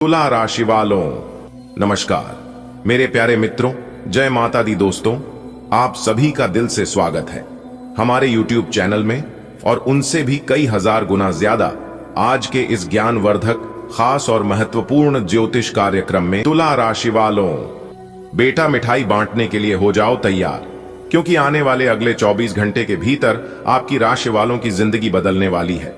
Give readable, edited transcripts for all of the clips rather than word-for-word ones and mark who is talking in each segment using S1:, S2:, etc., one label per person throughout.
S1: तुला राशि वालों नमस्कार। मेरे प्यारे मित्रों, जय माता दी। दोस्तों, आप सभी का दिल से स्वागत है हमारे YouTube चैनल में, और उनसे भी कई हजार गुना ज्यादा आज के इस ज्ञानवर्धक, खास और महत्वपूर्ण ज्योतिष कार्यक्रम में। तुला राशि वालों, बेटा मिठाई बांटने के लिए हो जाओ तैयार, क्योंकि आने वाले अगले 24 घंटे के भीतर आपकी राशि वालों की जिंदगी बदलने वाली है।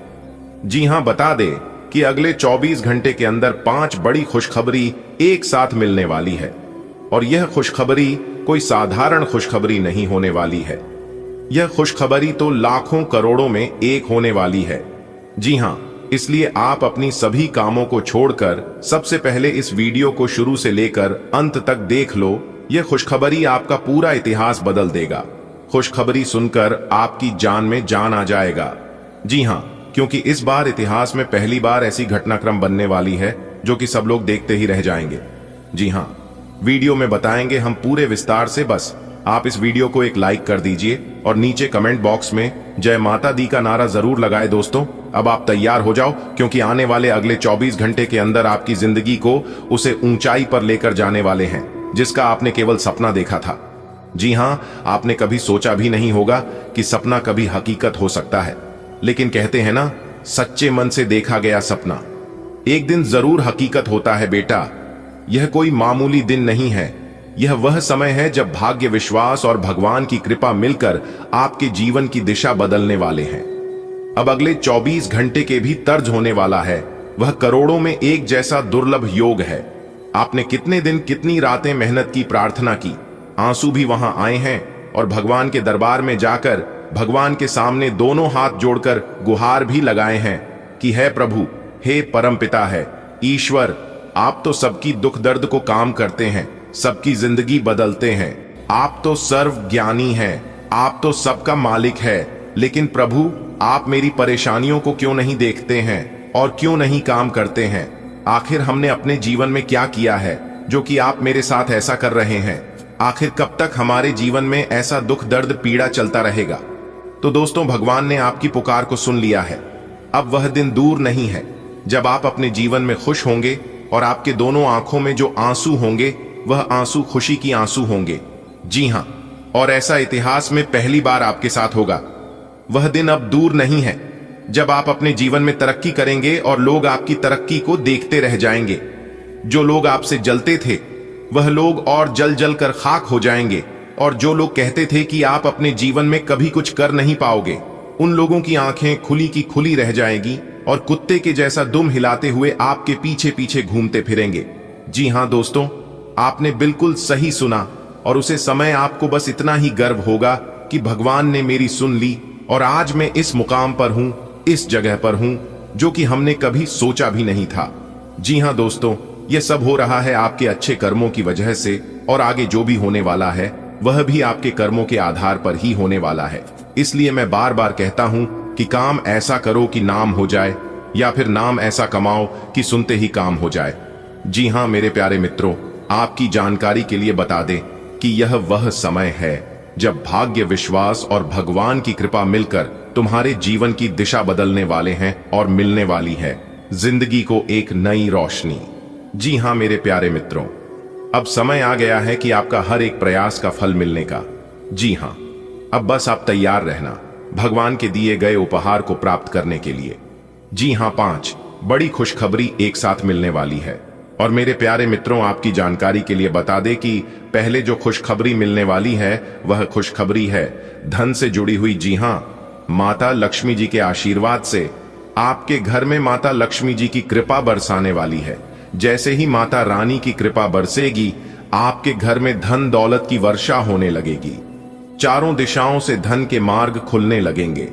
S1: जी हां, बता दे कि अगले 24 घंटे के अंदर 5 बड़ी खुशखबरी एक साथ मिलने वाली है। और यह खुशखबरी कोई साधारण खुशखबरी नहीं होने वाली है। यह खुशखबरी तो लाखों करोड़ों में एक होने वाली है। जी हां, इसलिए आप अपनी सभी कामों को छोड़कर सबसे पहले इस वीडियो को शुरू से लेकर अंत तक देख लो। यह खुशखबरी आपका पूरा इतिहास बदल देगा। खुशखबरी सुनकर आपकी जान में जान आ जाएगा। जी हां, क्योंकि इस बार इतिहास में पहली बार ऐसी घटनाक्रम बनने वाली है जो कि सब लोग देखते ही रह जाएंगे। जी हां, वीडियो में बताएंगे हम पूरे विस्तार से। बस आप इस वीडियो को एक लाइक कर दीजिए और नीचे कमेंट बॉक्स में जय माता दी का नारा जरूर लगाए। दोस्तों, अब आप तैयार हो जाओ, क्योंकि आने वाले अगले 24 घंटे के अंदर आपकी जिंदगी को उसे ऊंचाई पर लेकर जाने वाले हैं जिसका आपने केवल सपना देखा था। जी हां, आपने कभी सोचा भी नहीं होगा कि सपना कभी हकीकत हो सकता है। लेकिन कहते हैं ना, सच्चे मन से देखा गया सपना एक दिन जरूर हकीकत होता है बेटा। यह कोई मामूली दिन नहीं है। यह वह समय है जब भाग्य, विश्वास और भगवान की कृपा मिलकर आपके जीवन की दिशा बदलने वाले हैं। अब अगले 24 घंटे के भी तर्ज होने वाला है। वह करोड़ों में एक जैसा दुर्लभ योग है। आपने कितने दिन, कितनी रातें मेहनत की, प्रार्थना की, आंसू भी वहां आए हैं, और भगवान के दरबार में जाकर भगवान के सामने दोनों हाथ जोड़कर गुहार भी लगाए हैं कि हे प्रभु, हे परमपिता, है ईश्वर, आप तो सबकी दुख दर्द को काम करते हैं, सबकी जिंदगी बदलते हैं। आप तो सर्व ज्ञानी हैं, आप तो सबका मालिक है। लेकिन प्रभु, आप मेरी परेशानियों को क्यों नहीं देखते हैं और क्यों नहीं काम करते हैं? आखिर हमने अपने जीवन में क्या किया है जो कि आप मेरे साथ ऐसा कर रहे हैं? आखिर कब तक हमारे जीवन में ऐसा दुख दर्द, पीड़ा चलता रहेगा? तो दोस्तों, भगवान ने आपकी पुकार को सुन लिया है। अब वह दिन दूर नहीं है जब आप अपने जीवन में खुश होंगे और आपके दोनों आंखों में जो आंसू होंगे वह आंसू खुशी की आंसू होंगे। जी हां, और ऐसा इतिहास में पहली बार आपके साथ होगा। वह दिन अब दूर नहीं है जब आप अपने जीवन में तरक्की करेंगे और लोग आपकी तरक्की को देखते रह जाएंगे। जो लोग आपसे जलते थे वह लोग और जल जल कर खाक हो जाएंगे, और जो लोग कहते थे कि आप अपने जीवन में कभी कुछ कर नहीं पाओगे, उन लोगों की आंखें खुली की खुली रह जाएगी और कुत्ते के जैसा दुम हिलाते हुए आपके पीछे पीछे घूमते फिरेंगे। जी हां दोस्तों, आपने बिल्कुल सही सुना, और उसे समय आपको बस इतना ही गर्व होगा कि भगवान ने मेरी सुन ली और आज मैं इस मुकाम पर हूं, इस जगह पर हूं जो कि हमने कभी सोचा भी नहीं था। जी हां दोस्तों, यह सब हो रहा है आपके अच्छे कर्मों की वजह से, और आगे जो भी होने वाला है वह भी आपके कर्मों के आधार पर ही होने वाला है। इसलिए मैं बार बार कहता हूं कि काम ऐसा करो कि नाम हो जाए, या फिर नाम ऐसा कमाओ कि सुनते ही काम हो जाए। जी हां मेरे प्यारे मित्रों, आपकी जानकारी के लिए बता दें कि यह वह समय है जब भाग्य, विश्वास और भगवान की कृपा मिलकर तुम्हारे जीवन की दिशा बदलने वाले हैं और मिलने वाली है जिंदगी को एक नई रोशनी। जी हां मेरे प्यारे मित्रों, अब समय आ गया है कि आपका हर एक प्रयास का फल मिलने का। जी हां, अब बस आप तैयार रहना भगवान के दिए गए उपहार को प्राप्त करने के लिए। जी हां, 5 बड़ी खुशखबरी एक साथ मिलने वाली है। और मेरे प्यारे मित्रों, आपकी जानकारी के लिए बता दें कि पहले जो खुशखबरी मिलने वाली है वह खुशखबरी है धन से जुड़ी हुई। जी हां, माता लक्ष्मी जी के आशीर्वाद से आपके घर में माता लक्ष्मी जी की कृपा बरसाने वाली है। जैसे ही माता रानी की कृपा बरसेगी, आपके घर में धन दौलत की वर्षा होने लगेगी। चारों दिशाओं से धन के मार्ग खुलने लगेंगे।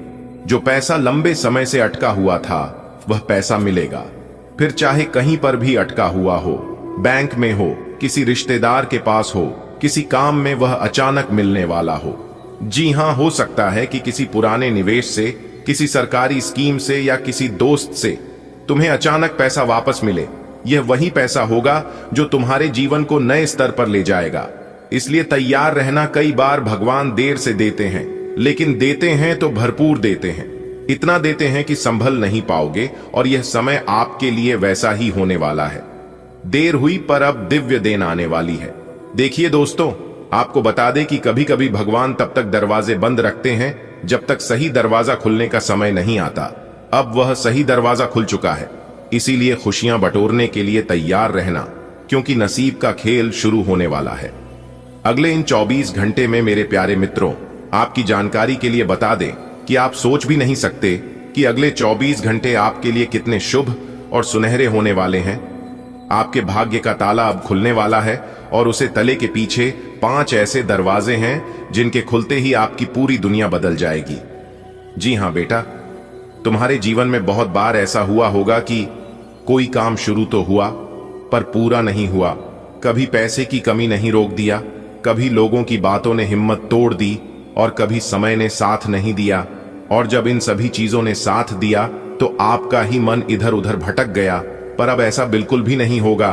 S1: जो पैसा लंबे समय से अटका हुआ था वह पैसा मिलेगा। फिर चाहे कहीं पर भी अटका हुआ हो, बैंक में हो, किसी रिश्तेदार के पास हो, किसी काम में, वह अचानक मिलने वाला हो। जी हां, हो सकता है कि किसी पुराने निवेश से, किसी सरकारी स्कीम से, या किसी दोस्त से तुम्हें अचानक पैसा वापस मिले। यह वही पैसा होगा जो तुम्हारे जीवन को नए स्तर पर ले जाएगा। इसलिए तैयार रहना। कई बार भगवान देर से देते हैं, लेकिन देते हैं तो भरपूर देते हैं। इतना देते हैं कि संभल नहीं पाओगे, और यह समय आपके लिए वैसा ही होने वाला है। देर हुई पर अब दिव्य दिन आने वाली है। देखिए दोस्तों, आपको बता दें कि कभी कभी भगवान तब तक दरवाजे बंद रखते हैं जब तक सही दरवाजा खुलने का समय नहीं आता। अब वह सही दरवाजा खुल चुका है, इसीलिए खुशियां बटोरने के लिए तैयार रहना, क्योंकि नसीब का खेल शुरू होने वाला है। अगले इन 24 घंटे में मेरे प्यारे मित्रों, आपकी जानकारी के लिए बता दें कि आप सोच भी नहीं सकते कि अगले 24 घंटे आपके लिए कितने शुभ और सुनहरे होने वाले हैं। आपके भाग्य का ताला अब खुलने वाला है और उसे तले के पीछे 5 ऐसे दरवाजे हैं जिनके खुलते ही आपकी पूरी दुनिया बदल जाएगी। जी हां बेटा, तुम्हारे जीवन में बहुत बार ऐसा हुआ होगा कि कोई काम शुरू तो हुआ पर पूरा नहीं हुआ। कभी पैसे की कमी नहीं रोक दिया, कभी लोगों की बातों ने हिम्मत तोड़ दी और कभी समय ने साथ नहीं दिया। और जब इन सभी चीजों ने साथ दिया तो आपका ही मन इधर उधर भटक गया। पर अब ऐसा बिल्कुल भी नहीं होगा।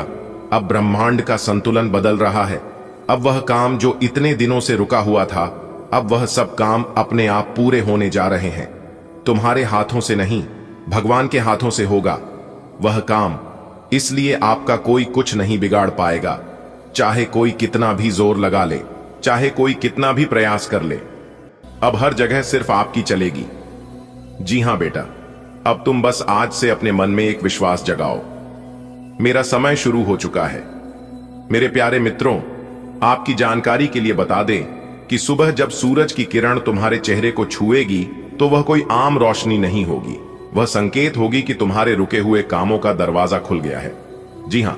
S1: अब ब्रह्मांड का संतुलन बदल रहा है। अब वह काम जो इतने दिनों से रुका हुआ था, अब वह सब काम अपने आप पूरे होने जा रहे हैं। तुम्हारे हाथों से नहीं, भगवान के हाथों से होगा वह काम। इसलिए आपका कोई कुछ नहीं बिगाड़ पाएगा, चाहे कोई कितना भी जोर लगा ले, चाहे कोई कितना भी प्रयास कर ले। अब हर जगह सिर्फ आपकी चलेगी। जी हां बेटा, अब तुम बस आज से अपने मन में एक विश्वास जगाओ, मेरा समय शुरू हो चुका है। मेरे प्यारे मित्रों, आपकी जानकारी के लिए बता दें कि सुबह जब सूरज की किरण तुम्हारे चेहरे को छुएगी तो वह कोई आम रोशनी नहीं होगी, वह संकेत होगी कि तुम्हारे रुके हुए कामों का दरवाजा खुल गया है। जी हां,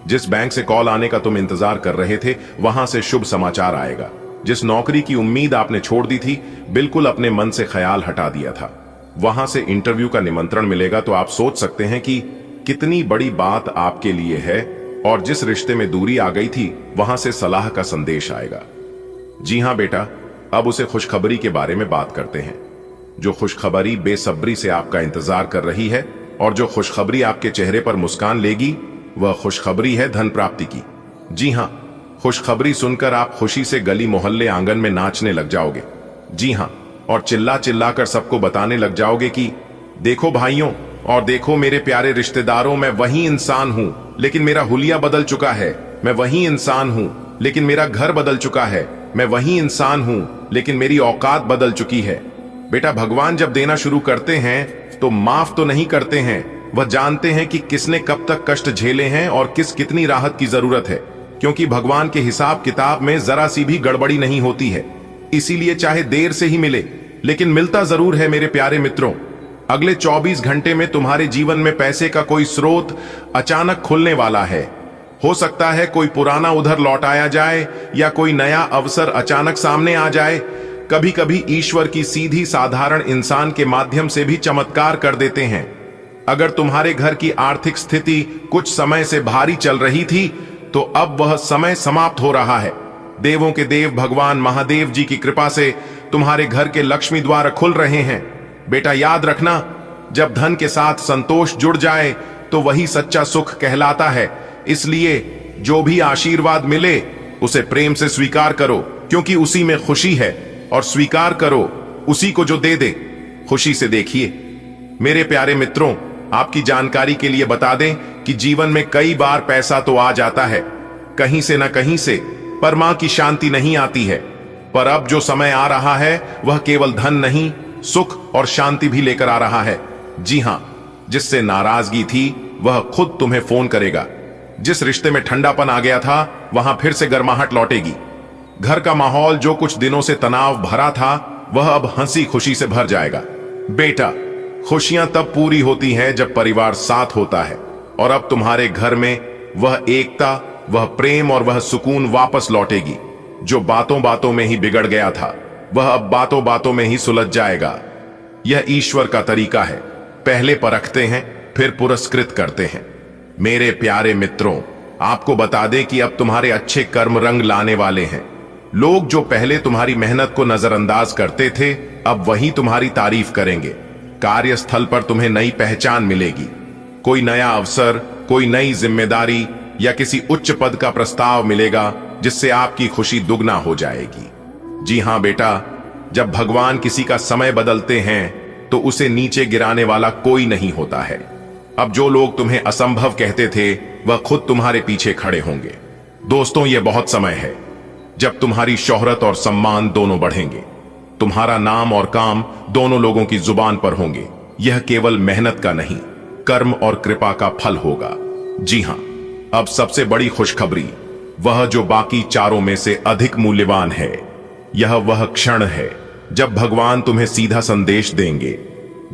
S1: जिस बैंक से कॉल आने का तुम इंतजार कर रहे थे, वहां से शुभ समाचार आएगा। जिस नौकरी की उम्मीद आपने छोड़ दी थी, बिल्कुल अपने मन से ख्याल हटा दिया था, वहां से इंटरव्यू का निमंत्रण मिलेगा। तो आप सोच सकते हैं कि कितनी बड़ी बात आपके लिए है। और जिस रिश्ते में दूरी आ गई थी, वहां से सलाह का संदेश आएगा। जी हां बेटा, अब उसे खुशखबरी के बारे में बात करते हैं। जो खुशखबरी बेसब्री से आपका इंतजार कर रही है और जो खुशखबरी आपके चेहरे पर मुस्कान लेगी, वह खुशखबरी है धन प्राप्ति की। जी हां, खुशखबरी सुनकर आप खुशी से गली मोहल्ले आंगन में नाचने लग जाओगे। जी हां, और चिल्ला चिल्ला कर सबको बताने लग जाओगे कि देखो भाइयों और देखो मेरे प्यारे रिश्तेदारों, मैं वही इंसान हूं लेकिन मेरा हुलिया बदल चुका है। मैं वही इंसान हूं लेकिन मेरा घर बदल चुका है। मैं वही इंसान हूं लेकिन मेरी औकात बदल चुकी है। बेटा, भगवान जब देना शुरू करते हैं तो माफ तो नहीं करते हैं, वह जानते हैं कि किसने कब तक कष्ट झेले हैं और कितनी राहत की जरूरत है। क्योंकि भगवान के हिसाब किताब में जरा सी भी गड़बड़ी नहीं होती है, इसीलिए चाहे देर से ही मिले लेकिन मिलता जरूर है। मेरे प्यारे मित्रों, अगले 24 घंटे में तुम्हारे जीवन में पैसे का कोई स्रोत अचानक खुलने वाला है। हो सकता है कोई पुराना उधर लौटाया जाए या कोई नया अवसर अचानक सामने आ जाए। कभी कभी ईश्वर की सीधी साधारण इंसान के माध्यम से भी चमत्कार कर देते हैं। अगर तुम्हारे घर की आर्थिक स्थिति कुछ समय से भारी चल रही थी, तो अब वह समय समाप्त हो रहा है। देवों के देव भगवान महादेव जी की कृपा से तुम्हारे घर के लक्ष्मी द्वार खुल रहे हैं। बेटा, याद रखना, जब धन के साथ संतोष जुड़ जाए तो वही सच्चा सुख कहलाता है। इसलिए जो भी आशीर्वाद मिले उसे प्रेम से स्वीकार करो, क्योंकि उसी में खुशी है। और स्वीकार करो उसी को जो दे दे, खुशी से देखिए। मेरे प्यारे मित्रों, आपकी जानकारी के लिए बता दें कि जीवन में कई बार पैसा तो आ जाता है कहीं से न कहीं से, पर मां की शांति नहीं आती है। पर अब जो समय आ रहा है वह केवल धन नहीं, सुख और शांति भी लेकर आ रहा है। जी हां, जिससे नाराजगी थी वह खुद तुम्हें फोन करेगा। जिस रिश्ते में ठंडापन आ गया था वहां फिर से गर्माहट लौटेगी। घर का माहौल जो कुछ दिनों से तनाव भरा था वह अब हंसी खुशी से भर जाएगा। बेटा, खुशियां तब पूरी होती हैं जब परिवार साथ होता है। और अब तुम्हारे घर में वह एकता, वह प्रेम और वह सुकून वापस लौटेगी। जो बातों बातों में ही बिगड़ गया था वह अब बातों बातों में ही सुलझ जाएगा। यह ईश्वर का तरीका है, पहले परखते हैं फिर पुरस्कृत करते हैं। मेरे प्यारे मित्रों, आपको बता दें कि अब तुम्हारे अच्छे कर्म रंग लाने वाले हैं। लोग जो पहले तुम्हारी मेहनत को नजरअंदाज करते थे, अब वही तुम्हारी तारीफ करेंगे। कार्यस्थल पर तुम्हें नई पहचान मिलेगी। कोई नया अवसर, कोई नई जिम्मेदारी या किसी उच्च पद का प्रस्ताव मिलेगा जिससे आपकी खुशी दुगना हो जाएगी। जी हां बेटा, जब भगवान किसी का समय बदलते हैं तो उसे नीचे गिराने वाला कोई नहीं होता है। अब जो लोग तुम्हें असंभव कहते थे वह खुद तुम्हारे पीछे खड़े होंगे। दोस्तों, यह बहुत समय है जब तुम्हारी शोहरत और सम्मान दोनों बढ़ेंगे। तुम्हारा नाम और काम दोनों लोगों की जुबान पर होंगे। यह केवल मेहनत का नहीं, कर्म और कृपा का फल होगा। जी हां, अब सबसे बड़ी खुशखबरी, वह जो बाकी चारों में से अधिक मूल्यवान है। यह वह क्षण है जब भगवान तुम्हें सीधा संदेश देंगे,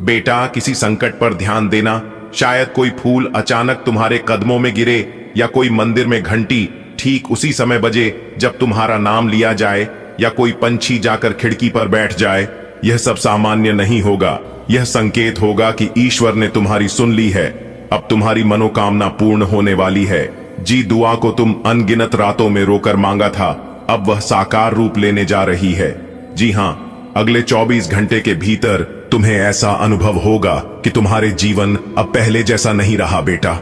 S1: बेटा किसी संकट पर ध्यान देना। शायद कोई फूल अचानक तुम्हारे कदमों में गिरे या कोई मंदिर में घंटी ठीक उसी समय बजे जब तुम्हारा नाम लिया जाए, या कोई पंछी जाकर खिड़की पर बैठ जाए। यह सब सामान्य नहीं होगा, यह संकेत होगा कि ईश्वर ने तुम्हारी सुन ली है। अब तुम्हारी मनोकामना पूर्ण होने वाली है। जी दुआ को तुम अनगिनत रातों में रोकर मांगा था, अब वह साकार रूप लेने जा रही है। जी हां, अगले 24 घंटे के भीतर तुम्हें ऐसा अनुभव होगा कि तुम्हारे जीवन अब पहले जैसा नहीं रहा बेटा।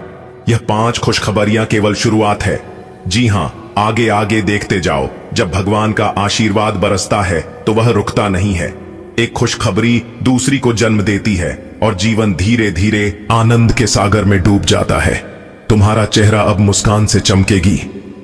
S1: यह 5 खुशखबरियां केवल शुरुआत है। जी हां, आगे आगे देखते जाओ। जब भगवान का आशीर्वाद बरसता है तो वह रुकता नहीं है। एक खुशखबरी दूसरी को जन्म देती है और जीवन धीरे धीरे आनंद के सागर में डूब जाता है। तुम्हारा चेहरा अब मुस्कान से चमकेगी,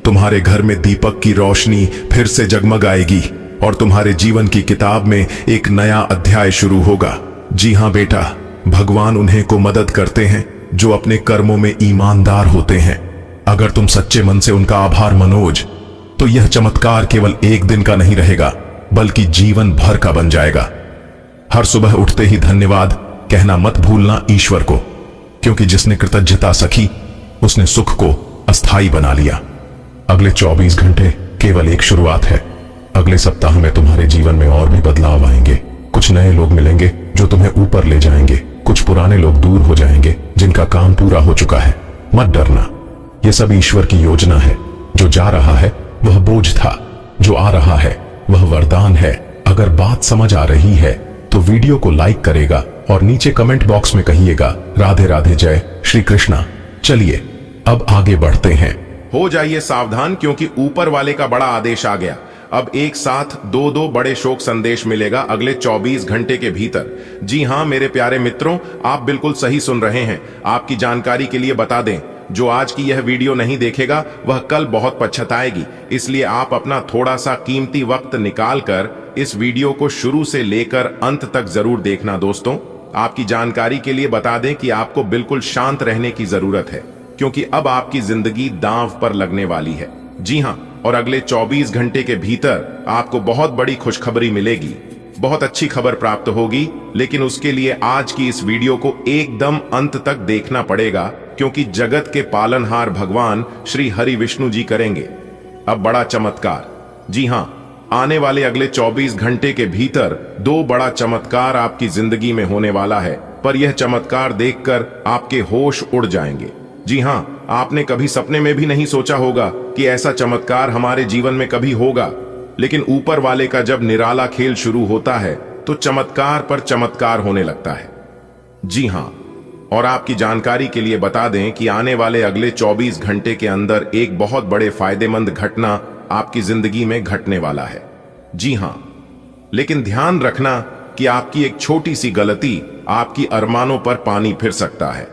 S1: तुम्हारे घर में दीपक की रोशनी फिर से जगमगाएगी और तुम्हारे जीवन की किताब में एक नया अध्याय शुरू होगा। जी हां बेटा, भगवान उन्हें को मदद करते हैं जो अपने कर्मों में ईमानदार होते हैं। अगर तुम सच्चे मन से उनका आभार मनोज, तो यह चमत्कार केवल एक दिन का नहीं रहेगा, बल्कि जीवन भर का बन जाएगा। हर सुबह उठते ही धन्यवाद कहना मत भूलना ईश्वर को, क्योंकि जिसने कृतज्ञता सखी उसने सुख को अस्थाई बना लिया। अगले 24 घंटे केवल एक शुरुआत है। अगले सप्ताह में तुम्हारे जीवन में और भी बदलाव आएंगे। कुछ नए लोग मिलेंगे जो तुम्हें ऊपर ले जाएंगे, कुछ पुराने लोग दूर हो जाएंगे जिनका काम पूरा हो चुका है। मत डरना, यह सब ईश्वर की योजना है। जो जा रहा है वह बोझ था, जो आ रहा है वह वरदान है। अगर बात समझ आ रही है तो वीडियो को लाइक करेगा और नीचे कमेंट बॉक्स में कहिएगा राधे राधे, जय श्री कृष्णा। चलिए अब आगे बढ़ते हैं।
S2: हो जाइए सावधान, क्योंकि ऊपर वाले का बड़ा आदेश आ गया। अब एक साथ दो बड़े शोक संदेश मिलेगा अगले 24 घंटे के भीतर। जी हां मेरे प्यारे मित्रों, आप बिल्कुल सही सुन रहे हैं। आपकी जानकारी के लिए बता दें, जो आज की यह वीडियो नहीं देखेगा वह कल बहुत पछताएगी। इसलिए आप अपना थोड़ा सा कीमती वक्त निकाल कर इस वीडियो को शुरू से लेकर अंत तक जरूर देखना। दोस्तों, आपकी जानकारी के लिए बता दें कि आपको बिल्कुल शांत रहने की जरूरत है, क्योंकि अब आपकी जिंदगी दांव पर लगने वाली है। जी हां, और अगले 24 घंटे के भीतर आपको बहुत बड़ी खुशखबरी मिलेगी, बहुत अच्छी खबर प्राप्त होगी। लेकिन उसके लिए आज की इस वीडियो को एकदम अंत तक देखना पड़ेगा, क्योंकि जगत के पालनहार भगवान श्री हरि विष्णु जी करेंगे अब बड़ा चमत्कार। जी हां, आने वाले अगले 24 घंटे के भीतर 2 बड़ा चमत्कार आपकी जिंदगी में होने वाला है। पर यह चमत्कार देखकर आपके होश उड़ जाएंगे। जी हां, आपने कभी सपने में भी नहीं सोचा होगा कि ऐसा चमत्कार हमारे जीवन में कभी होगा। लेकिन ऊपर वाले का जब निराला खेल शुरू होता है तो चमत्कार पर चमत्कार होने लगता है। जी हां, और आपकी जानकारी के लिए बता दें कि आने वाले अगले 24 घंटे के अंदर एक बहुत बड़े फायदेमंद घटना आपकी जिंदगी में घटने वाला है। जी हां, लेकिन ध्यान रखना कि आपकी एक छोटी सी गलती आपकी अरमानों पर पानी फिर सकता है।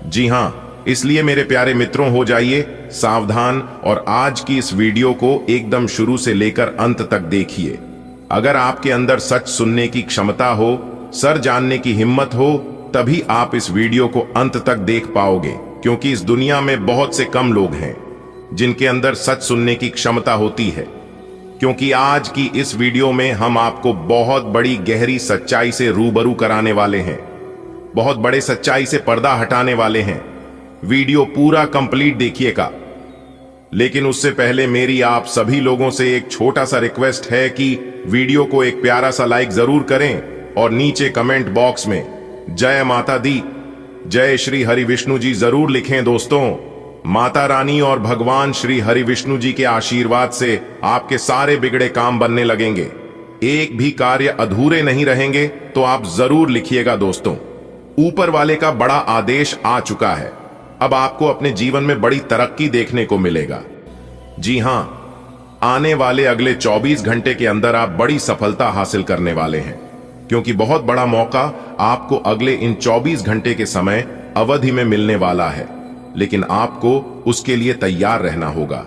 S2: जी हां, इसलिए मेरे प्यारे मित्रों, हो जाइए सावधान और आज की इस वीडियो को एकदम शुरू से लेकर अंत तक देखिए। अगर आपके अंदर सच सुनने की क्षमता हो, सर जानने की हिम्मत हो, तभी आप इस वीडियो को अंत तक देख पाओगे, क्योंकि इस दुनिया में बहुत से कम लोग हैं जिनके अंदर सच सुनने की क्षमता होती है। क्योंकि आज की इस वीडियो में हम आपको बहुत बड़ी गहरी सच्चाई से रूबरू कराने वाले हैं, बहुत बड़े सच्चाई से पर्दा हटाने वाले हैं। वीडियो पूरा कंप्लीट देखिएगा। लेकिन उससे पहले मेरी आप सभी लोगों से एक छोटा सा रिक्वेस्ट है कि वीडियो को एक प्यारा सा लाइक जरूर करें और नीचे कमेंट बॉक्स में जय माता दी, जय श्री हरि विष्णु जी जरूर लिखें। दोस्तों, माता रानी और भगवान श्री हरि विष्णु जी के आशीर्वाद से आपके सारे बिगड़े काम बनने लगेंगे, एक भी कार्य अधूरे नहीं रहेंगे। तो आप जरूर लिखिएगा। दोस्तों, ऊपर वाले का बड़ा आदेश आ चुका है। अब आपको अपने जीवन में बड़ी तरक्की देखने को मिलेगा। जी हां, आने वाले अगले 24 घंटे के अंदर आप बड़ी सफलता हासिल करने वाले हैं, क्योंकि बहुत बड़ा मौका आपको अगले इन 24 घंटे के समय
S1: अवधि में मिलने वाला है, लेकिन आपको उसके लिए तैयार रहना होगा।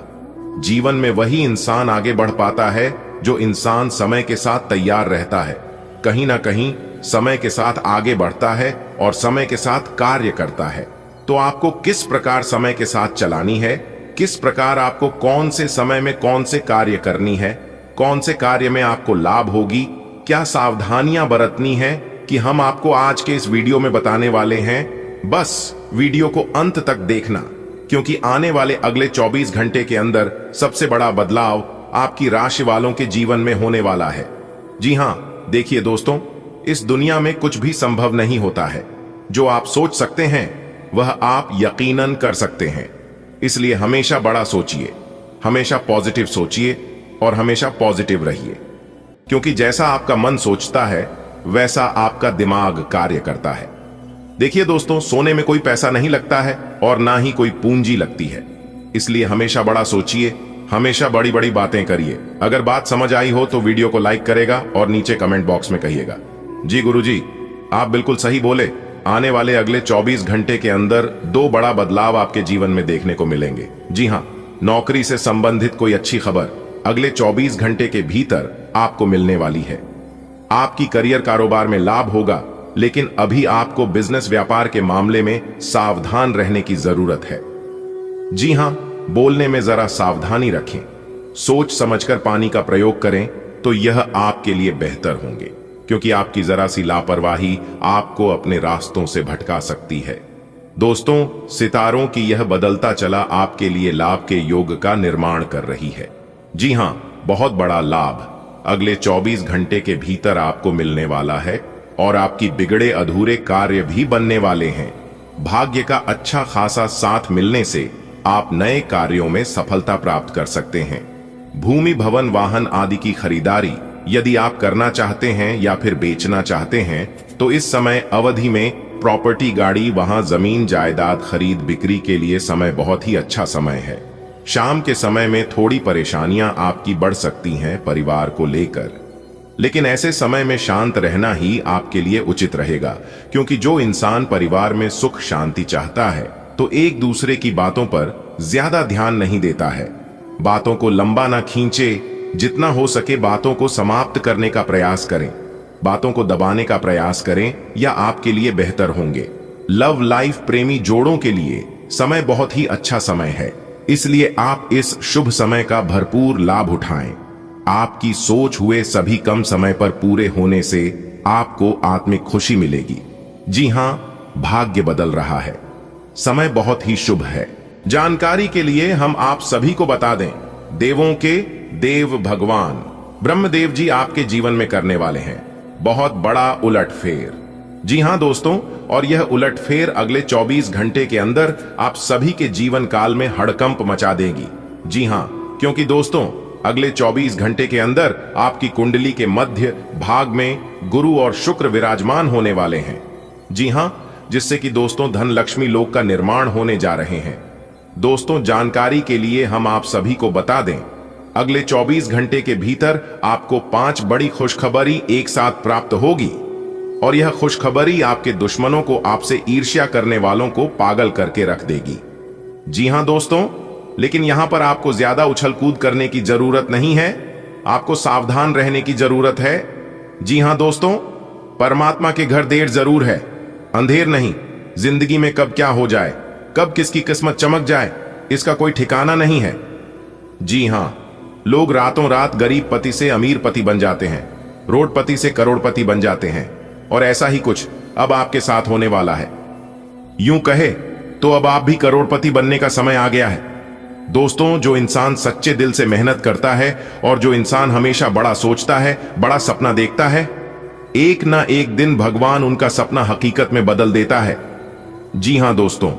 S1: जीवन में वही इंसान आगे बढ़ पाता है जो इंसान समय के साथ तैयार रहता है, कहीं ना कहीं समय के साथ आगे बढ़ता है और समय के साथ कार्य करता है। तो आपको किस प्रकार समय के साथ चलानी है, किस प्रकार आपको कौन से समय में कौन से कार्य करनी है, कौन से कार्य में आपको लाभ होगी, क्या सावधानियां बरतनी है, कि हम आपको आज के इस वीडियो में बताने वाले हैं। बस वीडियो को अंत तक देखना, क्योंकि आने वाले अगले 24 घंटे के अंदर सबसे बड़ा बदलाव आपकी राशि वालों के जीवन में होने वाला है। जी हां, देखिए दोस्तों, इस दुनिया में कुछ भी संभव नहीं होता है। जो आप सोच सकते हैं वह आप यकीनन कर सकते हैं। इसलिए हमेशा बड़ा सोचिए, हमेशा पॉजिटिव सोचिए और हमेशा पॉजिटिव रहिए, क्योंकि जैसा आपका मन सोचता है वैसा आपका दिमाग कार्य करता है। देखिए दोस्तों, सोने में कोई पैसा नहीं लगता है और ना ही कोई पूंजी लगती है। इसलिए हमेशा बड़ा सोचिए, हमेशा बड़ी बड़ी बातें करिए। अगर बात समझ आई हो तो वीडियो को लाइक करेगा और नीचे कमेंट बॉक्स में कहिएगा, जी गुरुजी आप बिल्कुल सही बोले। आने वाले अगले 24 घंटे के अंदर 2 बड़ा बदलाव आपके जीवन में देखने को मिलेंगे। जी हां, नौकरी से संबंधित कोई अच्छी खबर अगले 24 घंटे के भीतर आपको मिलने वाली है। आपकी करियर कारोबार में लाभ होगा, लेकिन अभी आपको बिजनेस व्यापार के मामले में सावधान रहने की जरूरत है। जी हां, बोलने में जरा सावधानी रखें, सोच समझकर पानी का प्रयोग करें तो यह आपके लिए बेहतर होंगे, क्योंकि आपकी जरा सी लापरवाही आपको अपने रास्तों से भटका सकती है। दोस्तों, सितारों की यह बदलता चला आपके लिए लाभ के योग का निर्माण कर रही है। जी हां, बहुत बड़ा लाभ अगले 24 घंटे के भीतर आपको मिलने वाला है और आपकी बिगड़े अधूरे कार्य भी बनने वाले हैं। भाग्य का अच्छा खासा साथ मिलने से आप नए कार्यों में सफलता प्राप्त कर सकते हैं। भूमि, भवन, वाहन आदि की खरीदारी यदि आप करना चाहते हैं या फिर बेचना चाहते हैं तो इस समय अवधि में प्रॉपर्टी, गाड़ी, वहां जमीन जायदाद खरीद बिक्री के लिए समय बहुत ही अच्छा समय है। शाम के समय में थोड़ी परेशानियां आपकी बढ़ सकती हैं परिवार को लेकर, लेकिन ऐसे समय में शांत रहना ही आपके लिए उचित रहेगा, क्योंकि जो इंसान परिवार में सुख शांति चाहता है तो एक दूसरे की बातों पर ज्यादा ध्यान नहीं देता है। बातों को लंबा ना खींचे, जितना हो सके बातों को समाप्त करने का प्रयास करें। बातों को दबाने का प्रयास करें या आपके लिए बेहतर होंगे। लव लाइफ प्रेमी जोड़ों के लिए समय बहुत ही अच्छा समय है, इसलिए आप इस शुभ समय का भरपूर लाभ उठाएं। आपकी सोच हुए सभी कम समय पर पूरे होने से आपको आत्मिक खुशी मिलेगी। जी हां, भाग्य बदल रहा है, समय बहुत ही शुभ है। जानकारी के लिए हम आप सभी को बता दें, देवों के देव भगवान ब्रह्मदेव जी आपके जीवन में करने वाले हैं बहुत बड़ा उलटफेर। जी हां दोस्तों, और यह उलटफेर अगले 24 घंटे के अंदर आप सभी के जीवन काल में हड़कंप मचा देगी। जी हां, क्योंकि दोस्तों अगले 24 घंटे के अंदर आपकी कुंडली के मध्य भाग में गुरु और शुक्र विराजमान होने वाले हैं। जी हां, जिससे कि दोस्तों धन लक्ष्मी लोक का निर्माण होने जा रहे हैं। दोस्तों, जानकारी के लिए हम आप सभी को बता दें, अगले 24 घंटे के भीतर आपको 5 बड़ी खुशखबरी एक साथ प्राप्त होगी और यह खुशखबरी आपके दुश्मनों को, आपसे ईर्ष्या करने वालों को पागल करके रख देगी। जी हां दोस्तों, लेकिन यहां पर आपको ज्यादा उछल कूद करने की जरूरत नहीं है, आपको सावधान रहने की जरूरत है। जी हां दोस्तों, परमात्मा के घर देर जरूर है, अंधेर नहीं। जिंदगी में कब क्या हो जाए, कब किसकी किस्मत चमक जाए, इसका कोई ठिकाना नहीं है। जी हां, लोग रातों रात गरीब पति से अमीर पति बन जाते हैं, रोडपति से करोड़पति बन जाते हैं, और ऐसा ही कुछ अब आपके साथ होने वाला है। यूं कहे तो अब आप भी करोड़पति बनने का समय आ गया है। दोस्तों, जो इंसान सच्चे दिल से मेहनत करता है और जो इंसान हमेशा बड़ा सोचता है, बड़ा सपना देखता है, एक ना एक दिन भगवान उनका सपना हकीकत में बदल देता है। जी हां दोस्तों,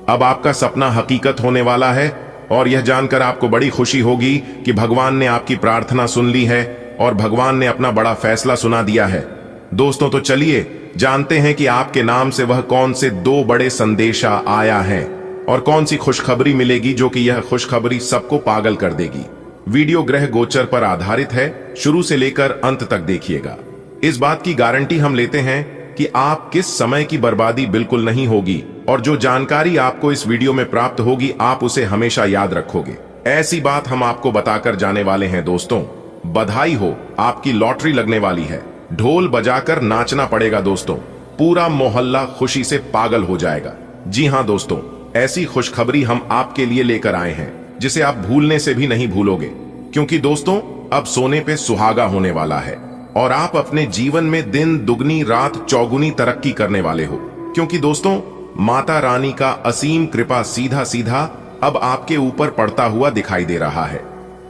S1: अब आपका सपना हकीकत होने वाला है और यह जानकर आपको बड़ी खुशी होगी कि भगवान ने आपकी प्रार्थना सुन ली है और भगवान ने अपना बड़ा फैसला सुना दिया है। दोस्तों, तो चलिए जानते हैं कि आपके नाम से वह कौन से 2 बड़े संदेशा आया है और कौन सी खुशखबरी मिलेगी जो कि यह खुशखबरी सबको पागल कर देगी। वीडियो ग्रह गोचर पर आधारित है, शुरू से लेकर अंत तक देखिएगा। इस बात की गारंटी हम लेते हैं कि आप किस समय की बर्बादी बिल्कुल नहीं होगी और जो जानकारी आपको इस वीडियो में प्राप्त होगी आप उसे हमेशा याद रखोगे। ऐसी बात हम आपको बताकर जाने वाले हैं दोस्तों। बधाई हो, आपकी लॉटरी लगने वाली है। ढोल बजाकर नाचना पड़ेगा दोस्तों, पूरा मोहल्ला खुशी से पागल हो जाएगा। जी हां दोस्तों, ऐसी खुशखबरी हम आपके लिए लेकर आए हैं जिसे आप भूलने से भी नहीं भूलोगे, क्योंकि दोस्तों अब सोने पे सुहागा होने वाला है और आप अपने जीवन में दिन दुगनी रात चौगुनी तरक्की करने वाले हो, क्योंकि दोस्तों माता रानी का असीम कृपा सीधा सीधा अब आपके ऊपर पड़ता हुआ दिखाई दे रहा है।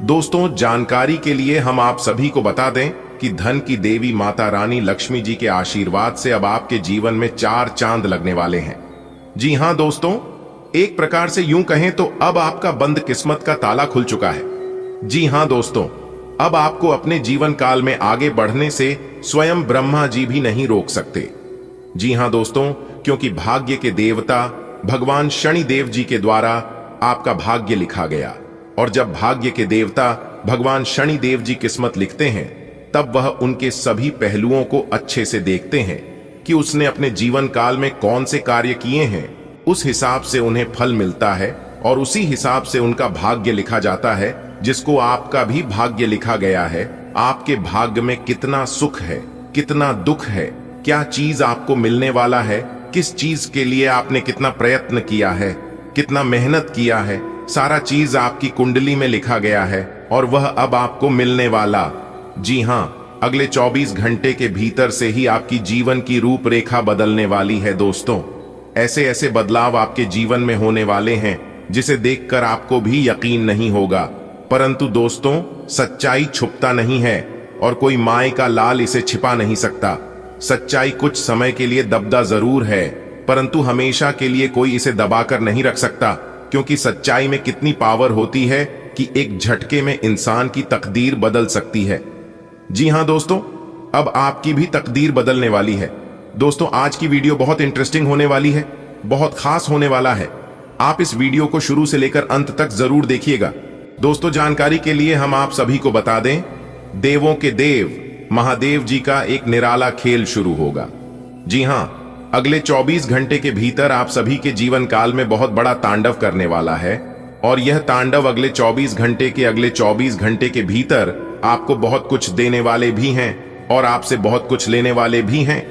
S1: दोस्तों जानकारी के लिए हम आप सभी को बता दें कि धन की देवी माता रानी लक्ष्मी जी के आशीर्वाद से अब आपके जीवन में 4 चांद लगने वाले हैं। जी हां दोस्तों, एक प्रकार से यूं कहें तो अब आपका बंद किस्मत का ताला खुल चुका है। जी हां दोस्तों, अब आपको अपने जीवन काल में आगे बढ़ने से स्वयं ब्रह्मा जी भी नहीं रोक सकते। जी हां दोस्तों, क्योंकि भाग्य के देवता भगवान शनि देव जी के द्वारा आपका भाग्य लिखा गया, और जब भाग्य के देवता भगवान शनि देव जी किस्मत लिखते हैं तब वह उनके सभी पहलुओं को अच्छे से देखते हैं कि उसने अपने जीवन काल में कौन से कार्य किए हैं, उस हिसाब से उन्हें फल मिलता है और उसी हिसाब से उनका भाग्य लिखा जाता है, जिसको आपका भी भाग्य लिखा गया है। आपके भाग्य में कितना सुख है, कितना दुख है, क्या चीज आपको मिलने वाला है, किस चीज के लिए आपने कितना प्रयत्न किया है, कितना मेहनत किया है, सारा चीज आपकी कुंडली में लिखा गया है और वह अब आपको मिलने वाला। जी हां, अगले 24 घंटे के भीतर से ही आपकी जीवन की रूपरेखा बदलने वाली है दोस्तों। ऐसे ऐसे बदलाव आपके जीवन में होने वाले हैं जिसे देखकर आपको भी यकीन नहीं होगा, परंतु दोस्तों सच्चाई छुपता नहीं है और कोई माय का लाल इसे छिपा नहीं सकता। सच्चाई कुछ समय के लिए दबदा जरूर है, परंतु हमेशा के लिए कोई इसे दबाकर नहीं रख सकता, क्योंकि सच्चाई में कितनी पावर होती है कि एक झटके में इंसान की तकदीर बदल सकती है। जी हां दोस्तों, अब आपकी भी तकदीर बदलने वाली है। दोस्तों आज की वीडियो बहुत इंटरेस्टिंग होने वाली है, बहुत खास होने वाला है। आप इस वीडियो को शुरू से लेकर अंत तक जरूर देखिएगा। दोस्तों जानकारी के लिए हम आप सभी को बता दें, देवों के देव महादेव जी का एक निराला खेल शुरू होगा। जी हां, अगले 24 घंटे के भीतर आप सभी के जीवन काल में बहुत बड़ा तांडव करने वाला है, और यह तांडव अगले 24 घंटे के अगले 24 घंटे के भीतर आपको बहुत कुछ देने वाले भी हैं और आपसे बहुत कुछ लेने वाले भी हैं।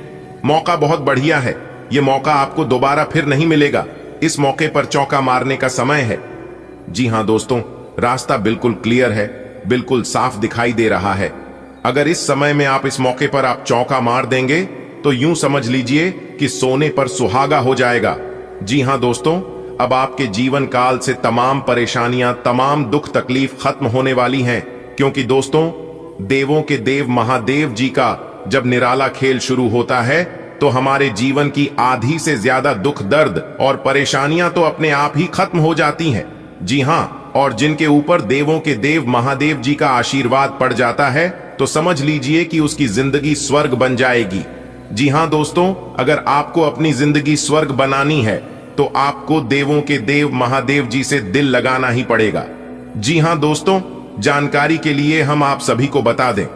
S1: मौका बहुत बढ़िया है, यह मौका आपको दोबारा फिर नहीं मिलेगा। इस मौके पर चौका मारने का समय है। जी हां दोस्तों, रास्ता बिल्कुल क्लियर है, बिल्कुल साफ दिखाई दे रहा है। अगर इस समय में आप इस मौके पर आप चौका मार देंगे तो यूं समझ लीजिए कि सोने पर सुहागा हो जाएगा। जी हां दोस्तों, अब आपके जीवन काल से तमाम परेशानियां, तमाम दुख तकलीफ खत्म होने वाली हैं, क्योंकि दोस्तों देवों के देव महादेव जी का जब निराला खेल शुरू होता है तो हमारे जीवन की आधी से ज्यादा दुख दर्द और परेशानियां तो अपने आप ही खत्म हो जाती हैं। जी हां, और जिनके ऊपर देवों के देव महादेव जी का आशीर्वाद पड़ जाता है तो समझ लीजिए कि उसकी जिंदगी स्वर्ग बन जाएगी। जी हां दोस्तों, अगर आपको अपनी जिंदगी स्वर्ग बनानी है तो आपको देवों के देव महादेव जी से दिल लगाना ही पड़ेगा। जी हां दोस्तों, जानकारी के लिए हम आप सभी को बता दें,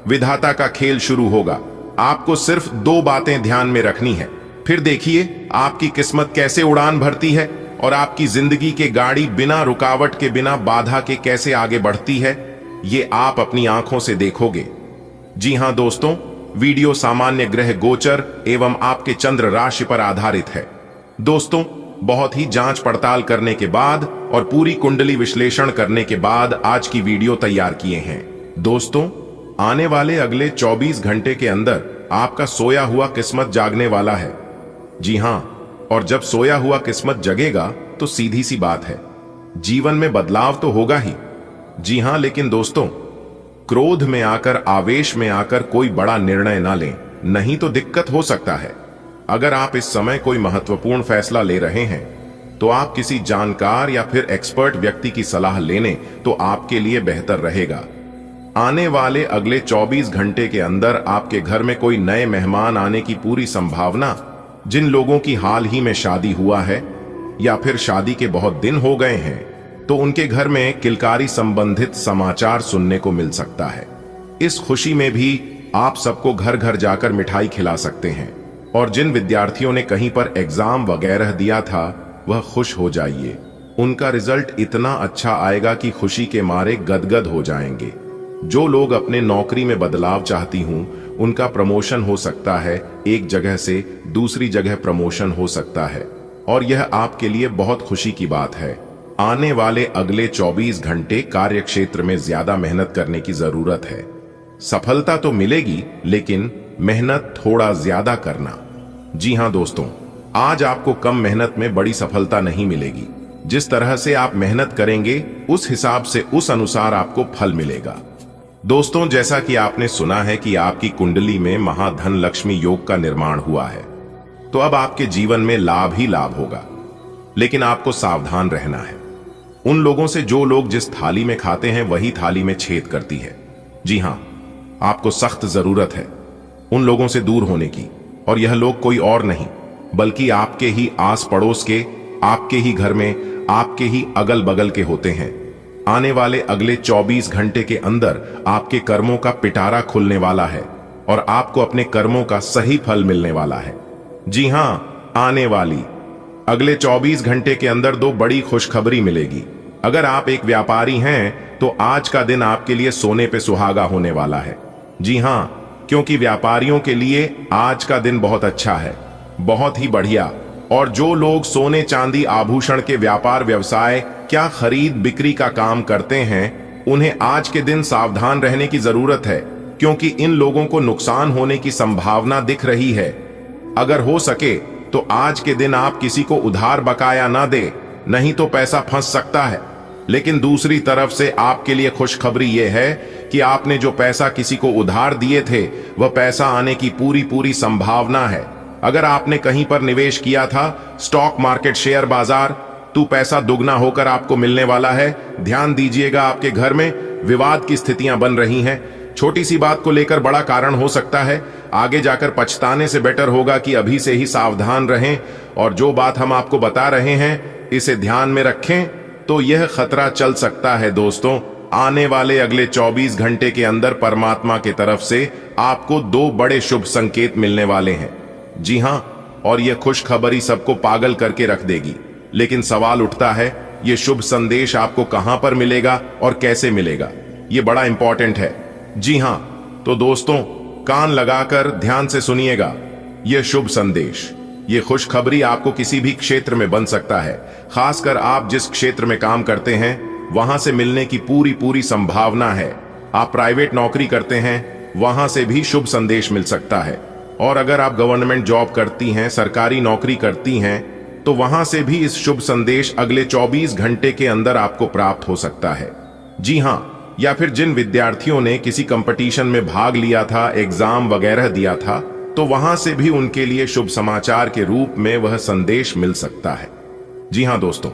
S1: विधाता का खेल शुरू होगा। आपको सिर्फ 2 बातें ध्यान में रखनी है, फिर देखिए आपकी किस्मत कैसे उड़ान भरती है और आपकी जिंदगी की गाड़ी बिना रुकावट के, बिना बाधा के कैसे आगे बढ़ती है, ये आप अपनी आंखों से देखोगे। जी हां दोस्तों, वीडियो सामान्य ग्रह गोचर एवं आपके चंद्र राशि पर आधारित है। दोस्तों बहुत ही जांच पड़ताल करने के बाद और पूरी कुंडली विश्लेषण करने के बाद आज की वीडियो तैयार किए हैं। दोस्तों आने वाले अगले 24 घंटे के अंदर आपका सोया हुआ किस्मत जागने वाला है। जी हां, और जब सोया हुआ किस्मत जगेगा तो सीधी सी बात है, जीवन में बदलाव तो होगा ही। जी हां, लेकिन दोस्तों क्रोध में आकर, आवेश में आकर कोई बड़ा निर्णय ना लें, नहीं तो दिक्कत हो सकता है। अगर आप इस समय कोई महत्वपूर्ण फैसला ले रहे हैं तो आप किसी जानकार या फिर एक्सपर्ट व्यक्ति की सलाह लेने तो आपके लिए बेहतर रहेगा। आने वाले अगले 24 घंटे के अंदर आपके घर में कोई नए मेहमान आने की पूरी संभावना, जिन लोगों की हाल ही में शादी हुआ है या फिर शादी के बहुत दिन हो गए हैं तो उनके घर में किलकारी संबंधित समाचार सुनने को मिल सकता है। इस खुशी में भी आप सबको घर घर जाकर मिठाई खिला सकते हैं। और जिन विद्यार्थियों ने कहीं पर एग्जाम वगैरह दिया था वह खुश हो जाइए। उनका रिजल्ट इतना अच्छा आएगा कि खुशी के मारे गदगद हो जाएंगे। जो लोग अपने नौकरी में बदलाव चाहती हूं उनका प्रमोशन हो सकता है, एक जगह से दूसरी जगह प्रमोशन हो सकता है और यह आपके लिए बहुत खुशी की बात है। आने वाले अगले 24 घंटे कार्य क्षेत्र में ज्यादा मेहनत करने की जरूरत है। सफलता तो मिलेगी लेकिन मेहनत थोड़ा ज्यादा करना। जी हां दोस्तों, आज आपको कम मेहनत में बड़ी सफलता नहीं मिलेगी। जिस तरह से आप मेहनत करेंगे उस हिसाब से उस अनुसार आपको फल मिलेगा। दोस्तों, जैसा कि आपने सुना है कि आपकी कुंडली में महाधन लक्ष्मी योग का निर्माण हुआ है, तो अब आपके जीवन में लाभ ही लाभ होगा। लेकिन आपको सावधान रहना है उन लोगों से जो लोग जिस थाली में खाते हैं वही थाली में छेद करती है। जी हां, आपको सख्त जरूरत है उन लोगों से दूर होने की, और यह लोग कोई और नहीं बल्कि आपके ही आस पड़ोस के, आपके ही घर में, आपके ही अगल बगल के होते हैं। आने वाले अगले 24 घंटे के अंदर आपके कर्मों का पिटारा खुलने वाला है और आपको अपने कर्मों का सही फल मिलने वाला है। जी हां, आने वाली अगले 24 घंटे के अंदर दो बड़ी खुशखबरी मिलेगी। अगर आप एक व्यापारी हैं तो आज का दिन आपके लिए सोने पे सुहागा होने वाला है। जी हां, क्योंकि व्यापारियों के लिए आज का दिन बहुत अच्छा है, बहुत ही बढ़िया। और जो लोग सोने चांदी आभूषण के व्यापार व्यवसाय, क्या खरीद बिक्री का काम करते हैं, उन्हें आज के दिन सावधान रहने की जरूरत है, क्योंकि इन लोगों को नुकसान होने की संभावना दिख रही है। अगर हो सके तो आज के दिन आप किसी को उधार बकाया ना दे, नहीं तो पैसा फंस सकता है। लेकिन दूसरी तरफ से आपके लिए खुशखबरी यह है कि आपने जो पैसा किसी को उधार दिए थे वह पैसा आने की पूरी संभावना है। अगर आपने कहीं पर निवेश किया था, स्टॉक मार्केट, शेयर बाजार, तो पैसा दुगना होकर आपको मिलने वाला है। ध्यान दीजिएगा, आपके घर में विवाद की स्थितियां बन रही हैं। छोटी सी बात को लेकर बड़ा कारण हो सकता है। आगे जाकर पछताने से बेटर होगा कि अभी से ही सावधान रहें और जो बात हम आपको बता रहे हैं इसे ध्यान में रखें, तो यह खतरा चल सकता है। दोस्तों, आने वाले अगले 24 घंटे के अंदर परमात्मा की तरफ से आपको दो बड़े शुभ संकेत मिलने वाले हैं। जी हां, और यह खुशखबरी सबको पागल करके रख देगी। लेकिन सवाल उठता है, यह शुभ संदेश आपको कहां पर मिलेगा और कैसे मिलेगा? यह बड़ा इंपॉर्टेंट है। जी हां, तो दोस्तों कान लगाकर ध्यान से सुनिएगा। यह शुभ संदेश, यह खुशखबरी आपको किसी भी क्षेत्र में बन सकता है। खासकर आप जिस क्षेत्र में काम करते हैं वहां से मिलने की पूरी संभावना है। आप प्राइवेट नौकरी करते हैं, वहां से भी शुभ संदेश मिल सकता है। और अगर आप गवर्नमेंट जॉब करती हैं, सरकारी नौकरी करती हैं, तो वहां से भी इस शुभ संदेश अगले 24 घंटे के अंदर आपको प्राप्त हो सकता है। जी हां, या फिर जिन विद्यार्थियों ने किसी कंपटीशन में भाग लिया था, एग्जाम वगैरह दिया था, तो वहां से भी उनके लिए शुभ समाचार के रूप में वह संदेश मिल सकता है। जी हां दोस्तों,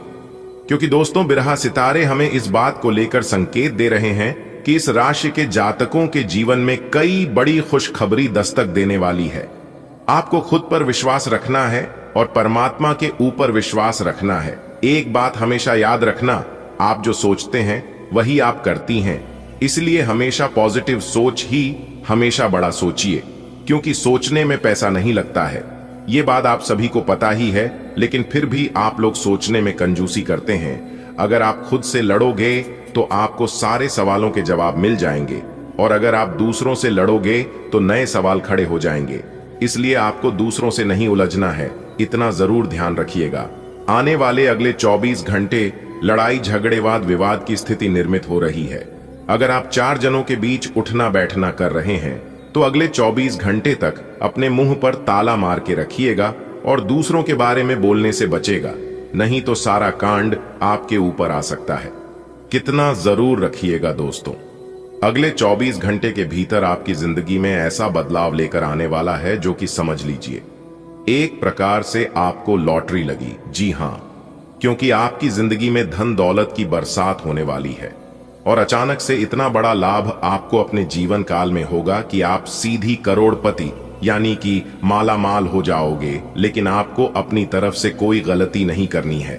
S1: क्योंकि दोस्तों बिरहा सितारे हमें इस बात को लेकर संकेत दे रहे हैं कि इस राशि के जातकों के जीवन में कई बड़ी खुशखबरी दस्तक देने वाली है। आपको खुद पर विश्वास रखना है और परमात्मा के ऊपर विश्वास रखना है। एक बात हमेशा याद रखना, आप जो सोचते हैं वही आप करती हैं। इसलिए हमेशा पॉजिटिव सोच ही हमेशा बड़ा सोचिए, क्योंकि सोचने में पैसा नहीं लगता है। ये बात आप सभी को पता ही है, लेकिन फिर भी आप लोग सोचने में कंजूसी करते हैं। अगर आप खुद से लड़ोगे तो आपको सारे सवालों के जवाब मिल जाएंगे, और अगर आप दूसरों से लड़ोगे तो नए सवाल खड़े हो जाएंगे। इसलिए आपको दूसरों से नहीं उलझना है, इतना जरूर ध्यान रखिएगा। आने वाले अगले 24 घंटे लड़ाई, झगड़े, वाद विवाद की स्थिति निर्मित हो रही है। अगर आप 4 जनों के बीच उठना बैठना कर रहे हैं तो अगले 24 घंटे तक अपने मुंह पर ताला मार के रखिएगा और दूसरों के बारे में बोलने से बचेगा, नहीं तो सारा कांड आपके ऊपर आ सकता है। कितना जरूर रखिएगा दोस्तों। अगले 24 घंटे के भीतर आपकी जिंदगी में ऐसा बदलाव लेकर आने वाला है जो कि समझ लीजिए एक प्रकार से आपको लॉटरी लगी। जी हां, क्योंकि आपकी जिंदगी में धन दौलत की बरसात होने वाली है और अचानक से इतना बड़ा लाभ आपको अपने जीवन काल में होगा कि आप सीधी करोड़पति यानी कि माला माल हो जाओगे। लेकिन आपको अपनी तरफ से कोई गलती नहीं करनी है।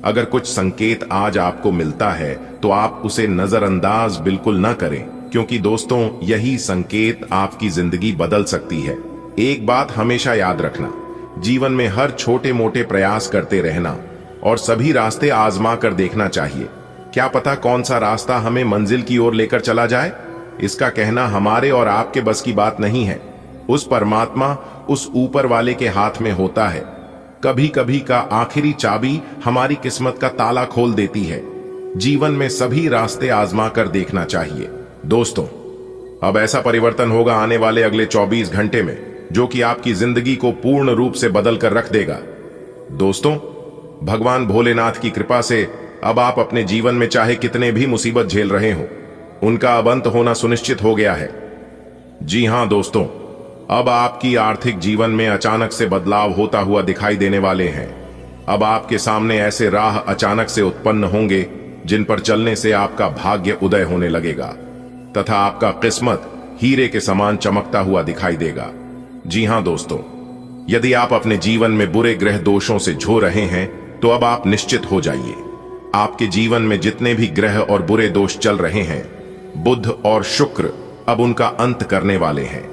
S1: अगर कुछ संकेत आज आपको मिलता है तो आप उसे नजरअंदाज बिल्कुल ना करें, क्योंकि दोस्तों यही संकेत आपकी जिंदगी बदल सकती है। एक बात हमेशा याद रखना, जीवन में हर छोटे मोटे प्रयास करते रहना और सभी रास्ते आजमा कर देखना चाहिए। क्या पता कौन सा रास्ता हमें मंजिल की ओर लेकर चला जाए। इसका कहना हमारे और आपके बस की बात नहीं है। उस परमात्मा, उस ऊपर वाले के हाथ में होता है। कभी कभी का आखिरी चाबी हमारी किस्मत का ताला खोल देती है। जीवन में सभी रास्ते आजमा कर देखना चाहिए। दोस्तों, अब ऐसा परिवर्तन होगा आने वाले अगले 24 घंटे में जो कि आपकी जिंदगी को पूर्ण रूप से बदल कर रख देगा। दोस्तों, भगवान भोलेनाथ की कृपा से अब आप अपने जीवन में चाहे कितने भी मुसीबत झेल रहे हो, उनका अब अंत होना सुनिश्चित हो गया है। जी हां दोस्तों, अब आपकी आर्थिक जीवन में अचानक से बदलाव होता हुआ दिखाई देने वाले हैं। अब आपके सामने ऐसे राह अचानक से उत्पन्न होंगे जिन पर चलने से आपका भाग्य उदय होने लगेगा तथा आपका किस्मत हीरे के समान चमकता हुआ दिखाई देगा। जी हां दोस्तों, यदि आप अपने जीवन में बुरे ग्रह दोषों से झो रहे हैं तो अब आप निश्चित हो जाइए। आपके जीवन में जितने भी ग्रह और बुरे दोष चल रहे हैं, बुध और शुक्र अब उनका अंत करने वाले हैं।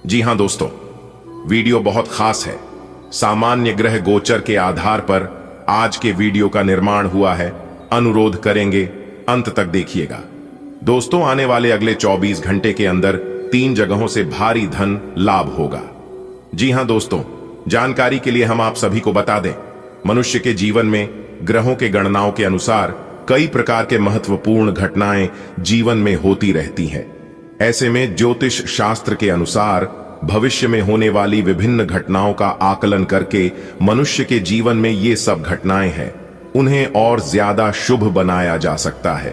S1: जी हां दोस्तों, वीडियो बहुत खास है। सामान्य ग्रह गोचर के आधार पर आज के वीडियो का निर्माण हुआ है। अनुरोध करेंगे अंत तक देखिएगा। दोस्तों, आने वाले अगले 24 घंटे के अंदर 3 जगहों से भारी धन लाभ होगा। जी हां दोस्तों, जानकारी के लिए हम आप सभी को बता दें, मनुष्य के जीवन में ग्रहों के गणनाओं के अनुसार कई प्रकार के महत्वपूर्ण घटनाएं जीवन में होती रहती हैं। ऐसे में ज्योतिष शास्त्र के अनुसार भविष्य में होने वाली विभिन्न घटनाओं का आकलन करके मनुष्य के जीवन में ये सब घटनाएं हैं, उन्हें और ज्यादा शुभ बनाया जा सकता है।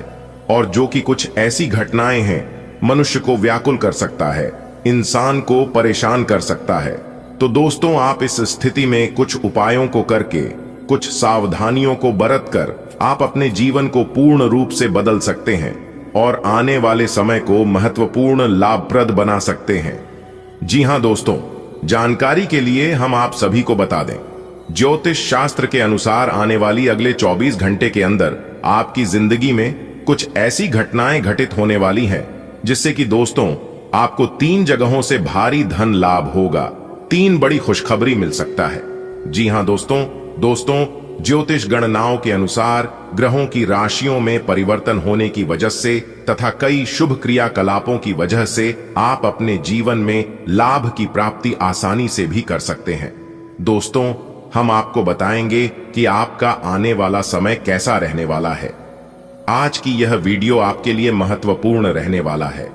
S1: और जो कि कुछ ऐसी घटनाएं हैं मनुष्य को व्याकुल कर सकता है, इंसान को परेशान कर सकता है। तो दोस्तों, आप इस स्थिति में कुछ उपायों को करके, कुछ सावधानियों को बरत कर आप अपने जीवन को पूर्ण रूप से बदल सकते हैं और आने वाले समय को महत्वपूर्ण लाभप्रद बना सकते हैं। जी हां दोस्तों, जानकारी के लिए हम आप सभी को बता दें, ज्योतिष शास्त्र के अनुसार आने वाली अगले 24 घंटे के अंदर आपकी जिंदगी में कुछ ऐसी घटनाएं घटित होने वाली हैं जिससे कि दोस्तों आपको 3 जगहों से भारी धन लाभ होगा। 3 बड़ी खुशखबरी मिल सकता है। जी हां दोस्तों, ज्योतिष गणनाओं के अनुसार ग्रहों की राशियों में परिवर्तन होने की वजह से तथा कई शुभ क्रियाकलापों की वजह से आप अपने जीवन में लाभ की प्राप्ति आसानी से भी कर सकते हैं। दोस्तों, हम आपको बताएंगे कि आपका आने वाला समय कैसा रहने वाला है। आज की यह वीडियो आपके लिए महत्वपूर्ण रहने वाला है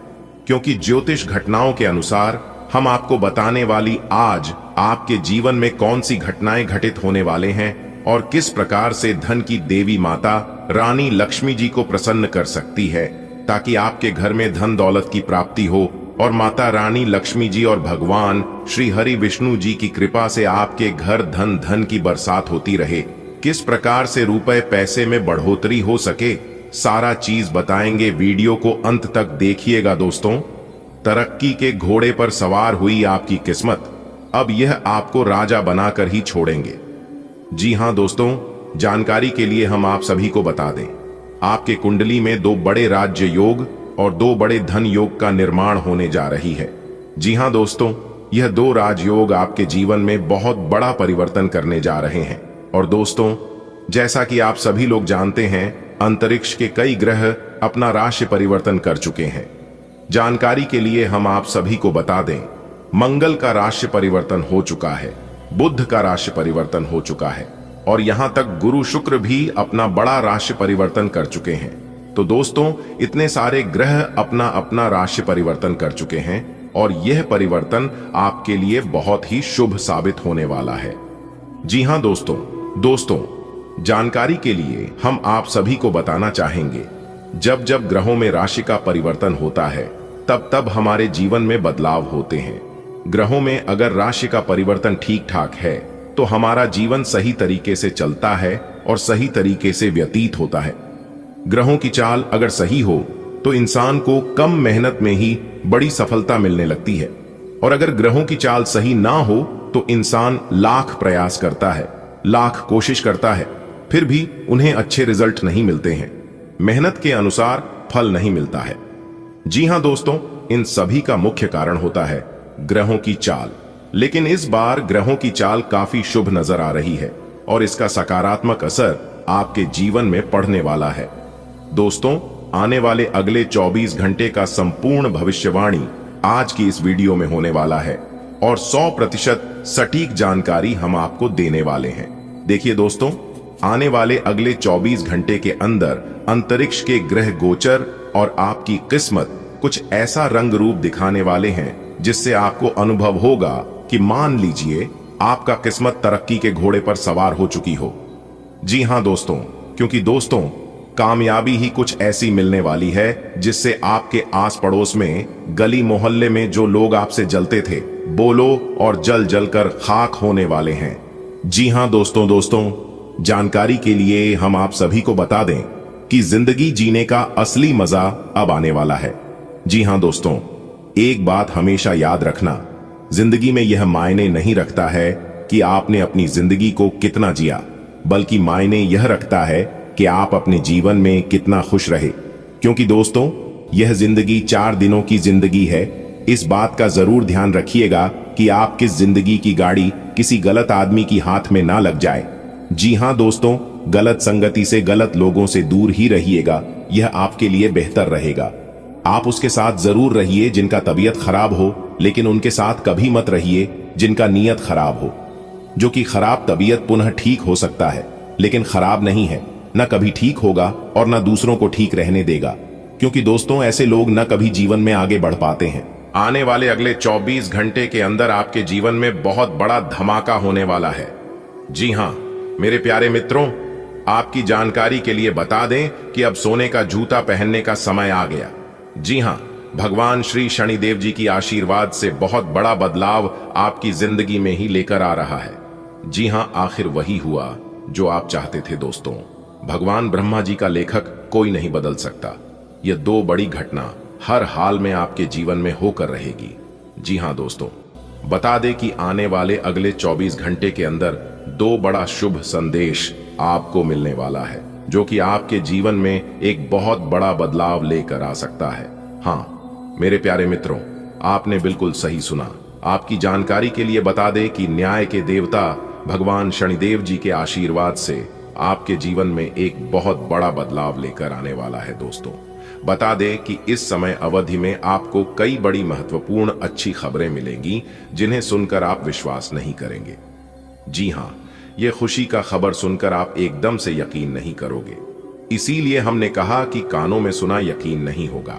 S1: क्योंकि ज्योतिष घटनाओं के अनुसार हम आपको बताने वाली आज आपके जीवन में कौन सी घटनाएं घटित होने वाले हैं और किस प्रकार से धन की देवी माता रानी लक्ष्मी जी को प्रसन्न कर सकती है ताकि आपके घर में धन दौलत की प्राप्ति हो और माता रानी लक्ष्मी जी और भगवान श्री हरि विष्णु जी की कृपा से आपके घर धन की बरसात होती रहे। किस प्रकार से रुपए पैसे में बढ़ोतरी हो सके, सारा चीज बताएंगे। वीडियो को अंत तक देखिएगा दोस्तों। तरक्की के घोड़े पर सवार हुई आपकी किस्मत अब यह आपको राजा बनाकर ही छोड़ेंगे। जी हां दोस्तों, जानकारी के लिए हम आप सभी को बता दें, आपके कुंडली में 2 बड़े राज्य योग और 2 बड़े धन योग का निर्माण होने जा रही है। जी हां दोस्तों, यह 2 राजयोग आपके जीवन में बहुत बड़ा परिवर्तन करने जा रहे हैं। और दोस्तों, जैसा कि आप सभी लोग जानते हैं, अंतरिक्ष के कई ग्रह अपना राशि परिवर्तन कर चुके हैं। जानकारी के लिए हम आप सभी को बता दें, मंगल का राशि परिवर्तन हो चुका है, बुध का राशि परिवर्तन हो चुका है और यहां तक गुरु शुक्र भी अपना बड़ा राशि परिवर्तन कर चुके हैं। तो दोस्तों, इतने सारे ग्रह अपना अपना राशि परिवर्तन कर चुके हैं और यह परिवर्तन आपके लिए बहुत ही शुभ साबित होने वाला है। जी हां दोस्तों, जानकारी के लिए हम आप सभी को बताना चाहेंगे, जब जब ग्रहों में राशि का परिवर्तन होता है तब तब हमारे जीवन में बदलाव होते हैं। ग्रहों में अगर राशि का परिवर्तन ठीक ठाक है तो हमारा जीवन सही तरीके से चलता है और सही तरीके से व्यतीत होता है। ग्रहों की चाल अगर सही हो तो इंसान को कम मेहनत में ही बड़ी सफलता मिलने लगती है और अगर ग्रहों की चाल सही ना हो तो इंसान लाख प्रयास करता है, लाख कोशिश करता है, फिर भी उन्हें अच्छे रिजल्ट नहीं मिलते हैं, मेहनत के अनुसार फल नहीं मिलता है। जी हां दोस्तों, इन सभी का मुख्य कारण होता है ग्रहों की चाल। लेकिन इस बार ग्रहों की चाल काफी शुभ नजर आ रही है और इसका सकारात्मक असर आपके जीवन में पड़ने वाला है। दोस्तों, आने वाले अगले 24 घंटे का संपूर्ण भविष्यवाणी आज की इस वीडियो में होने वाला है और 100% सटीक जानकारी हम आपको देने वाले हैं। देखिए दोस्तों, आने वाले अगले 24 घंटे के अंदर अंतरिक्ष के ग्रह गोचर और आपकी किस्मत कुछ ऐसा रंग रूप दिखाने वाले हैं जिससे आपको अनुभव होगा कि मान लीजिए आपका किस्मत तरक्की के घोड़े पर सवार हो चुकी हो। जी हां दोस्तों, क्योंकि दोस्तों कामयाबी ही कुछ ऐसी मिलने वाली है जिससे आपके आस पड़ोस में, गली मोहल्ले में जो लोग आपसे जलते थे, बोलो और जल जल कर खाक होने वाले हैं। जी हां दोस्तों, जानकारी के लिए हम आप सभी को बता दें कि जिंदगी जीने का असली मजा अब आने वाला है। जी हां दोस्तों, एक बात हमेशा याद रखना, जिंदगी में यह मायने नहीं रखता है कि आपने अपनी जिंदगी को कितना जिया, बल्कि मायने यह रखता है कि आप अपने जीवन में कितना खुश रहे। क्योंकि दोस्तों, यह जिंदगी 4 दिनों की जिंदगी है। इस बात का जरूर ध्यान रखिएगा कि आप किस जिंदगी की गाड़ी किसी गलत आदमी की हाथ में ना लग जाए। जी हां दोस्तों, गलत संगति से, गलत लोगों से दूर ही रहिएगा, यह आपके लिए बेहतर रहेगा। आप उसके साथ जरूर रहिए जिनका तबीयत खराब हो, लेकिन उनके साथ कभी मत रहिए जिनका नीयत खराब हो। जो कि खराब तबीयत पुनः ठीक हो सकता है, लेकिन खराब नहीं है, न कभी ठीक होगा और न दूसरों को ठीक रहने देगा। क्योंकि दोस्तों, ऐसे लोग न कभी जीवन में आगे बढ़ पाते हैं। आने वाले अगले 24 घंटे के अंदर आपके जीवन में बहुत बड़ा धमाका होने वाला है। जी हां मेरे प्यारे मित्रों, आपकी जानकारी के लिए बता दें कि अब सोने का जूता पहनने का समय आ गया। जी हां, भगवान श्री शनिदेव जी की आशीर्वाद से बहुत बड़ा बदलाव आपकी जिंदगी में ही लेकर आ रहा है। जी हां, आखिर वही हुआ जो आप चाहते थे दोस्तों। भगवान ब्रह्मा जी का लेखक कोई नहीं बदल सकता। यह 2 बड़ी घटना हर हाल में आपके जीवन में होकर रहेगी। जी हां दोस्तों, बता दें कि आने वाले अगले 24 घंटे के अंदर 2 बड़ा शुभ संदेश आपको मिलने वाला है, जो कि आपके जीवन में एक बहुत बड़ा बदलाव लेकर आ सकता है। हां मेरे प्यारे मित्रों, आपने बिल्कुल सही सुना। आपकी जानकारी के लिए बता दें कि न्याय के देवता भगवान शनिदेव जी के आशीर्वाद से आपके जीवन में एक बहुत बड़ा बदलाव लेकर आने वाला है। दोस्तों, बता दें कि इस समय अवधि में आपको कई बड़ी महत्वपूर्ण अच्छी खबरें मिलेंगी जिन्हें सुनकर आप विश्वास नहीं करेंगे। जी हां, यह खुशी का खबर सुनकर आप एकदम से यकीन नहीं करोगे। इसीलिए हमने कहा कि कानों में सुना यकीन नहीं होगा।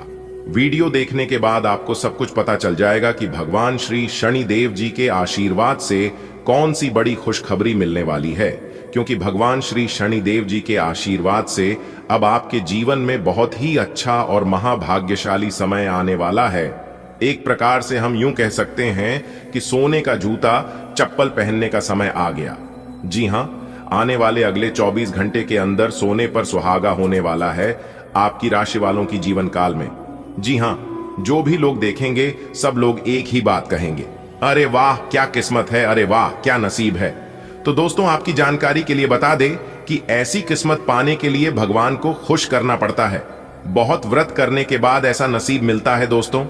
S1: वीडियो देखने के बाद आपको सब कुछ पता चल जाएगा कि भगवान श्री शनिदेव जी के आशीर्वाद से कौन सी बड़ी खुशखबरी मिलने वाली है। क्योंकि भगवान श्री शनिदेव जी के आशीर्वाद से अब आपके जीवन में बहुत ही अच्छा और महाभाग्यशाली समय आने वाला है। एक प्रकार से हम यूं कह सकते हैं कि सोने का जूता चप्पल पहनने का समय आ गया। जी हां, आने वाले अगले 24 घंटे के अंदर सोने पर सुहागा होने वाला है आपकी राशि वालों की जीवन काल में। जी हां, जो भी लोग देखेंगे सब लोग एक ही बात कहेंगे, अरे वाह क्या किस्मत है, अरे वाह क्या नसीब है। तो दोस्तों, आपकी जानकारी के लिए बता दें कि ऐसी किस्मत पाने के लिए भगवान को खुश करना पड़ता है। बहुत व्रत करने के बाद ऐसा नसीब मिलता है। दोस्तों,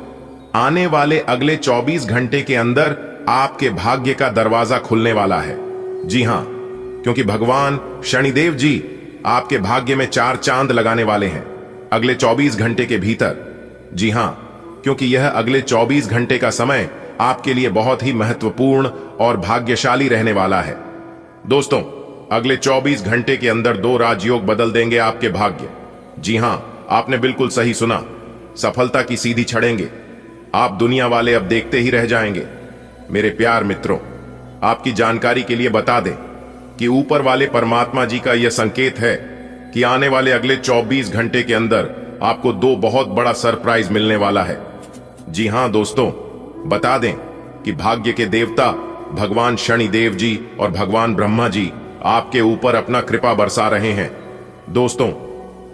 S1: आने वाले अगले 24 घंटे के अंदर आपके भाग्य का दरवाजा खुलने वाला है। जी हां, क्योंकि भगवान शनिदेव जी आपके भाग्य में 4 चांद लगाने वाले हैं अगले 24 घंटे के भीतर। जी हां, क्योंकि यह अगले 24 घंटे का समय आपके लिए बहुत ही महत्वपूर्ण और भाग्यशाली रहने वाला है। दोस्तों, अगले 24 घंटे के अंदर 2 राजयोग बदल देंगे आपके भाग्य। जी हां, आपने बिल्कुल सही सुना, सफलता की सीधी चढ़ेंगे। आप दुनिया वाले अब देखते ही रह जाएंगे। मेरे प्यार मित्रों, आपकी जानकारी के लिए बता दें कि ऊपर वाले परमात्मा जी का यह संकेत है कि आने वाले अगले 24 घंटे के अंदर आपको 2 बहुत बड़ा सरप्राइज मिलने वाला है। जी हां दोस्तों, बता दें कि भाग्य के देवता भगवान शनिदेव जी और भगवान ब्रह्मा जी आपके ऊपर अपना कृपा बरसा रहे हैं। दोस्तों,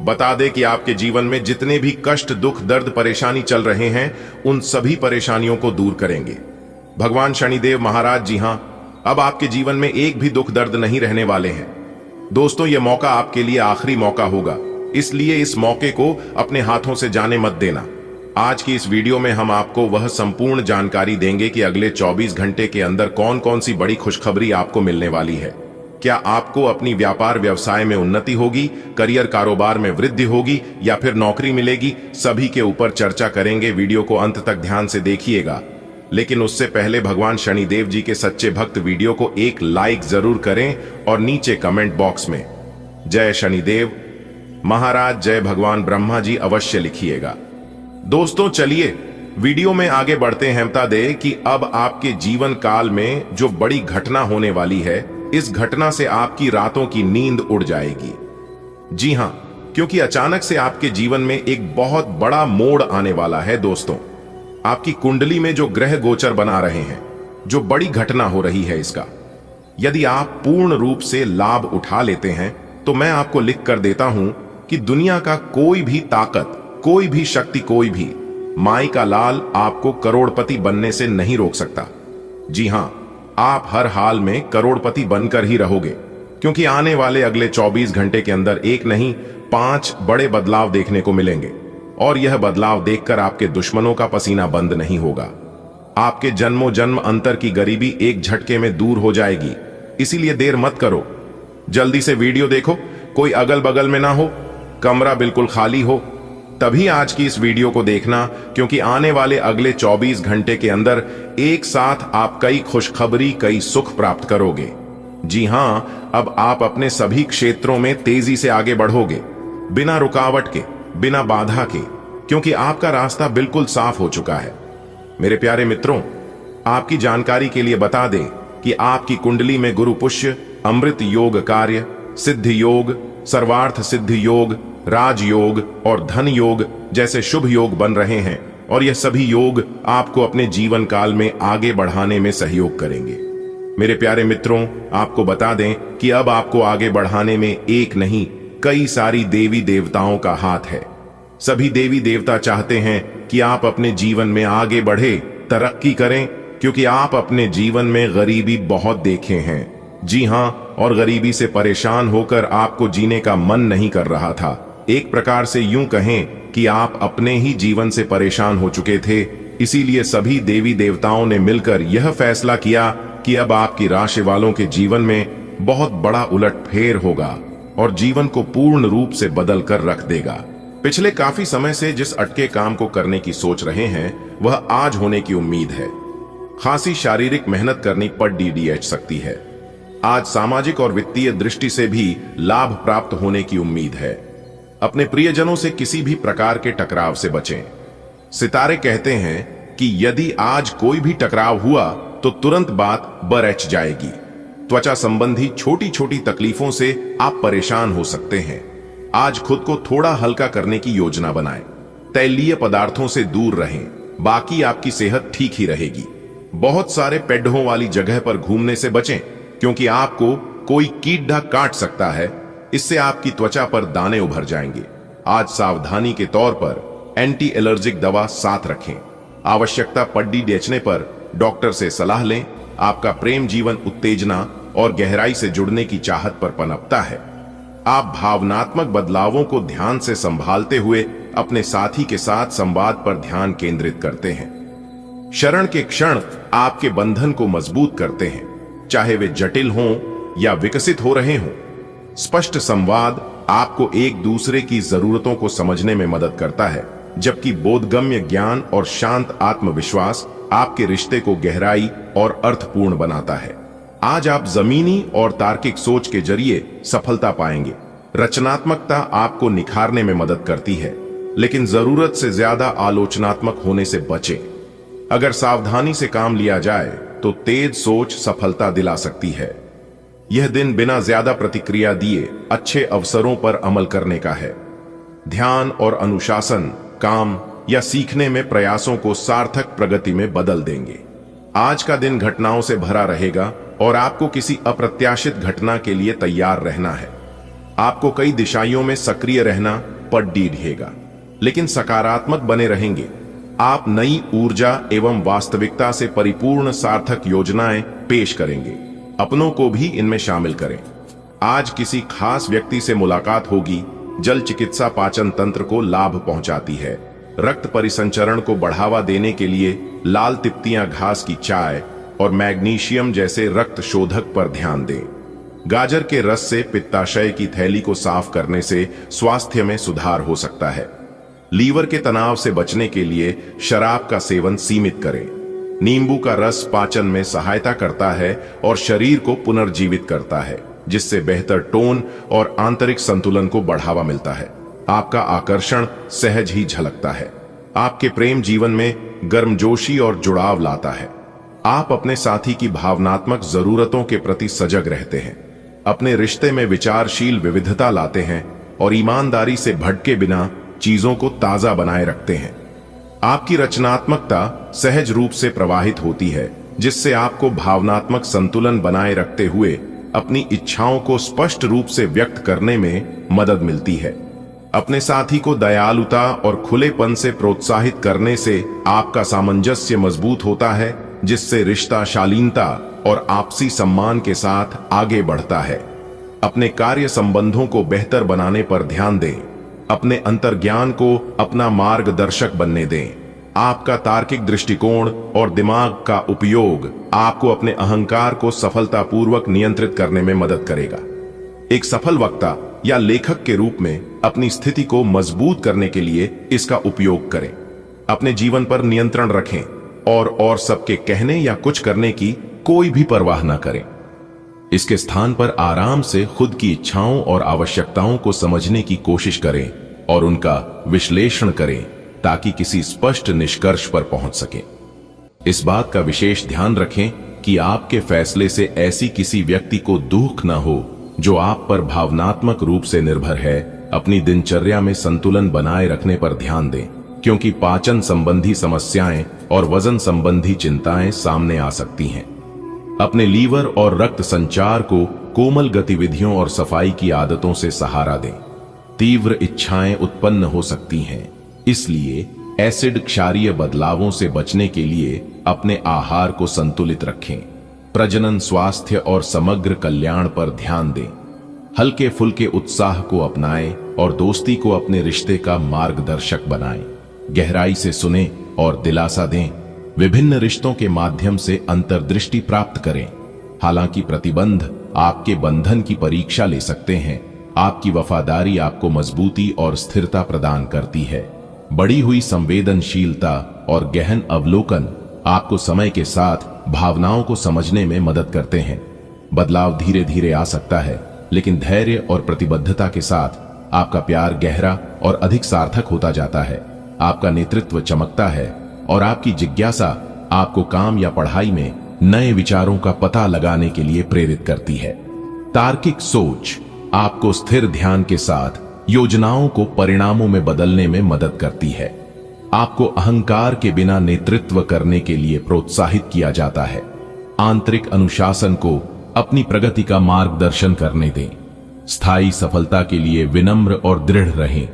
S1: बता दें कि आपके जीवन में जितने भी कष्ट, दुख, दर्द, परेशानी चल रहे हैं, उन सभी परेशानियों को दूर करेंगे भगवान शनिदेव महाराज। जी हां, अब आपके जीवन में एक भी दुख दर्द नहीं रहने वाले हैं। दोस्तों, यह मौका आपके लिए आखिरी मौका होगा, इसलिए इस मौके को अपने हाथों से जाने मत देना। आज की इस वीडियो में हम आपको वह संपूर्ण जानकारी देंगे कि अगले 24 घंटे के अंदर कौन कौन सी बड़ी खुशखबरी आपको मिलने वाली है। क्या आपको अपनी व्यापार व्यवसाय में उन्नति होगी, करियर कारोबार में वृद्धि होगी या फिर नौकरी मिलेगी, सभी के ऊपर चर्चा करेंगे। वीडियो को अंत तक ध्यान से देखिएगा। लेकिन उससे पहले भगवान शनिदेव जी के सच्चे भक्त वीडियो को एक लाइक जरूर करें और नीचे कमेंट बॉक्स में जय शनिदेव महाराज, जय भगवान ब्रह्मा जी अवश्य लिखिएगा। दोस्तों चलिए वीडियो में आगे बढ़ते हैं। बता दें कि अब आपके जीवन काल में जो बड़ी घटना होने वाली है, इस घटना से आपकी रातों की नींद उड़ जाएगी। जी हां, क्योंकि अचानक से आपके जीवन में एक बहुत बड़ा मोड़ आने वाला है। दोस्तों, आपकी कुंडली में जो ग्रह गोचर बना रहे हैं, जो बड़ी घटना हो रही है, इसका यदि आप पूर्ण रूप से लाभ उठा लेते हैं तो मैं आपको लिख कर देता हूं कि दुनिया का कोई भी ताकत, कोई भी शक्ति, कोई भी माई का लाल आपको करोड़पति बनने से नहीं रोक सकता। जी हां, आप हर हाल में करोड़पति बनकर ही रहोगे, क्योंकि आने वाले अगले 24 घंटे के अंदर एक नहीं 5 बड़े बदलाव देखने को मिलेंगे। और यह बदलाव देखकर आपके दुश्मनों का पसीना बंद नहीं होगा। आपके जन्मों जन्म अंतर की गरीबी एक झटके में दूर हो जाएगी। इसीलिए देर मत करो, जल्दी से वीडियो देखो। कोई अगल बगल में ना हो, कमरा बिल्कुल खाली हो, तभी आज की इस वीडियो को देखना, क्योंकि आने वाले अगले 24 घंटे के अंदर एक साथ आप कई खुशखबरी, कई सुख प्राप्त करोगे। जी हां, अब आप अपने सभी क्षेत्रों में तेजी से आगे बढ़ोगे, बिना रुकावट के, बिना बाधा के, क्योंकि आपका रास्ता बिल्कुल साफ हो चुका है। मेरे प्यारे मित्रों, आपकी जानकारी के लिए बता दें कि आपकी कुंडली में गुरु पुष्य, अमृत योग कार्य, सिद्ध योग, सर्वार्थ सिद्ध योग, राजयोग और धन योग जैसे शुभ योग बन रहे हैं। और यह सभी योग आपको अपने जीवन काल में आगे बढ़ाने में सहयोग करेंगे। मेरे प्यारे मित्रों, आपको बता दें कि अब आपको आगे बढ़ाने में एक नहीं, कई सारी देवी देवताओं का हाथ है। सभी देवी देवता चाहते हैं कि आप अपने जीवन में आगे बढ़े, तरक्की करें, क्योंकि आप अपने जीवन में गरीबी बहुत देखे हैं। जी हां, और गरीबी से परेशान होकर आपको जीने का मन नहीं कर रहा था। एक प्रकार से यूं कहें कि आप अपने ही जीवन से परेशान हो चुके थे। इसीलिए सभी देवी देवताओं ने मिलकर यह फैसला किया कि अब आपकी राशि वालों के जीवन में बहुत बड़ा उलटफेर होगा और जीवन को पूर्ण रूप से बदल कर रख देगा। पिछले काफी समय से जिस अटके काम को करने की सोच रहे हैं, वह आज होने की उम्मीद है। खासी शारीरिक मेहनत करनी पड़ DDH सकती है। आज सामाजिक और वित्तीय दृष्टि से भी लाभ प्राप्त होने की उम्मीद है। अपने प्रियजनों से किसी भी प्रकार के टकराव से बचें। सितारे कहते हैं कि यदि आज कोई भी टकराव हुआ तो तुरंत बात बरच जाएगी। त्वचा संबंधी छोटी छोटी तकलीफों से आप परेशान हो सकते हैं। आज खुद को थोड़ा हल्का करने की योजना बनाएं। तैलीय पदार्थों से दूर रहें, बाकी आपकी सेहत ठीक ही रहेगी। बहुत सारे पेड्ढों वाली जगह पर घूमने से बचें, क्योंकि आपको कोई कीड़ा काट सकता है। इससे आपकी त्वचा पर दाने उभर जाएंगे। आज सावधानी के तौर पर एंटी एलर्जिक दवा साथ रखें। आवश्यकता पड़ने बेचने पर डॉक्टर से सलाह लें। आपका प्रेम जीवन उत्तेजना और गहराई से जुड़ने की चाहत पर पनपता है। आप भावनात्मक बदलावों को ध्यान से संभालते हुए अपने साथी के साथ संवाद पर ध्यान केंद्रित करते हैं। शरण के क्षण आपके बंधन को मजबूत करते हैं, चाहे वे जटिल हों या विकसित हो रहे हों। स्पष्ट संवाद आपको एक दूसरे की जरूरतों को समझने में मदद करता है, जबकि बोधगम्य ज्ञान और शांत आत्मविश्वास आपके रिश्ते को गहराई और अर्थपूर्ण बनाता है। आज आप जमीनी और तार्किक सोच के जरिए सफलता पाएंगे। रचनात्मकता आपको निखारने में मदद करती है, लेकिन जरूरत से ज्यादा आलोचनात्मक होने से बचें। अगर सावधानी से काम लिया जाए तो तेज सोच सफलता दिला सकती है। यह दिन बिना ज्यादा प्रतिक्रिया दिए अच्छे अवसरों पर अमल करने का है। ध्यान और अनुशासन काम या सीखने में प्रयासों को सार्थक प्रगति में बदल देंगे। आज का दिन घटनाओं से भरा रहेगा और आपको किसी अप्रत्याशित घटना के लिए तैयार रहना है। आपको कई दिशाओं में सक्रिय रहना पड़ रहेगा, लेकिन सकारात्मक बने रहेंगे। आप नई ऊर्जा एवं वास्तविकता से परिपूर्ण सार्थक योजनाएं पेश करेंगे। अपनों को भी इनमें शामिल करें। आज किसी खास व्यक्ति से मुलाकात होगी। जल चिकित्सा पाचन तंत्र को लाभ पहुंचाती है। रक्त परिसंचरण को बढ़ावा देने के लिए लाल तिप्तियां घास की चाय और मैग्नीशियम जैसे रक्त शोधक पर ध्यान दें। गाजर के रस से पित्ताशय की थैली को साफ करने से स्वास्थ्य में सुधार हो सकता है। लीवर के तनाव से बचने के लिए शराब का सेवन सीमित करें। नींबू का रस पाचन में सहायता करता है और शरीर को पुनर्जीवित करता है, जिससे बेहतर टोन और आंतरिक संतुलन को बढ़ावा मिलता है। आपका आकर्षण सहज ही झलकता है। आपके प्रेम जीवन में गर्मजोशी और जुड़ाव लाता है। आप अपने साथी की भावनात्मक जरूरतों के प्रति सजग रहते हैं, अपने रिश्ते में विचारशील विविधता लाते हैं और ईमानदारी से भटके बिना चीजों को ताजा बनाए रखते हैं। आपकी रचनात्मकता सहज रूप से प्रवाहित होती है, जिससे आपको भावनात्मक संतुलन बनाए रखते हुए अपनी इच्छाओं को स्पष्ट रूप से व्यक्त करने में मदद मिलती है। अपने साथी को दयालुता और खुलेपन से प्रोत्साहित करने से आपका सामंजस्य मजबूत होता है, जिससे रिश्ता शालीनता और आपसी सम्मान के साथ आगे बढ़ता है। अपने कार्य संबंधों को बेहतर बनाने पर ध्यान दें। अपने अंतर्ज्ञान को अपना मार्गदर्शक बनने दें। आपका तार्किक दृष्टिकोण और दिमाग का उपयोग आपको अपने अहंकार को सफलतापूर्वक नियंत्रित करने में मदद करेगा। एक सफल वक्ता या लेखक के रूप में अपनी स्थिति को मजबूत करने के लिए इसका उपयोग करें। अपने जीवन पर नियंत्रण रखें और सबके कहने या कुछ करने की कोई भी परवाह न करें। इसके स्थान पर आराम से खुद की इच्छाओं और आवश्यकताओं को समझने की कोशिश करें और उनका विश्लेषण करें, ताकि किसी स्पष्ट निष्कर्ष पर पहुंच सकें। इस बात का विशेष ध्यान रखें कि आपके फैसले से ऐसी किसी व्यक्ति को दुख न हो जो आप पर भावनात्मक रूप से निर्भर है। अपनी दिनचर्या में संतुलन बनाए रखने पर ध्यान दें, क्योंकि पाचन संबंधी समस्याएं और वजन संबंधी चिंताएं सामने आ सकती हैं। अपने लीवर और रक्त संचार को कोमल गतिविधियों और सफाई की आदतों से सहारा दें। तीव्र इच्छाएं उत्पन्न हो सकती हैं, इसलिए एसिड क्षारीय बदलावों से बचने के लिए अपने आहार को संतुलित रखें। प्रजनन, स्वास्थ्य और समग्र कल्याण पर ध्यान दें। हल्के फुल्के उत्साह को अपनाएं और दोस्ती को अपने रिश्ते का मार्गदर्शक बनाएं। गहराई से सुनें और दिलासा दें। विभिन्न रिश्तों के माध्यम से अंतर्दृष्टि प्राप्त करें। हालांकि प्रतिबंध आपके बंधन की परीक्षा ले सकते हैं, आपकी वफादारी आपको मजबूती और स्थिरता प्रदान करती है। बढ़ी हुई संवेदनशीलता और गहन अवलोकन आपको समय के साथ भावनाओं को समझने में मदद करते हैं। बदलाव धीरे धीरे आ सकता है, लेकिन धैर्य और प्रतिबद्धता के साथ आपका प्यार गहरा और अधिक सार्थक होता जाता है। आपका नेतृत्व चमकता है और आपकी जिज्ञासा आपको काम या पढ़ाई में नए विचारों का पता लगाने के लिए प्रेरित करती है। तार्किक सोच आपको स्थिर ध्यान के साथ योजनाओं को परिणामों में बदलने में मदद करती है। आपको अहंकार के बिना नेतृत्व करने के लिए प्रोत्साहित किया जाता है। आंतरिक अनुशासन को अपनी प्रगति का मार्गदर्शन करने दें। स्थायी सफलता के लिए विनम्र और दृढ़ रहें।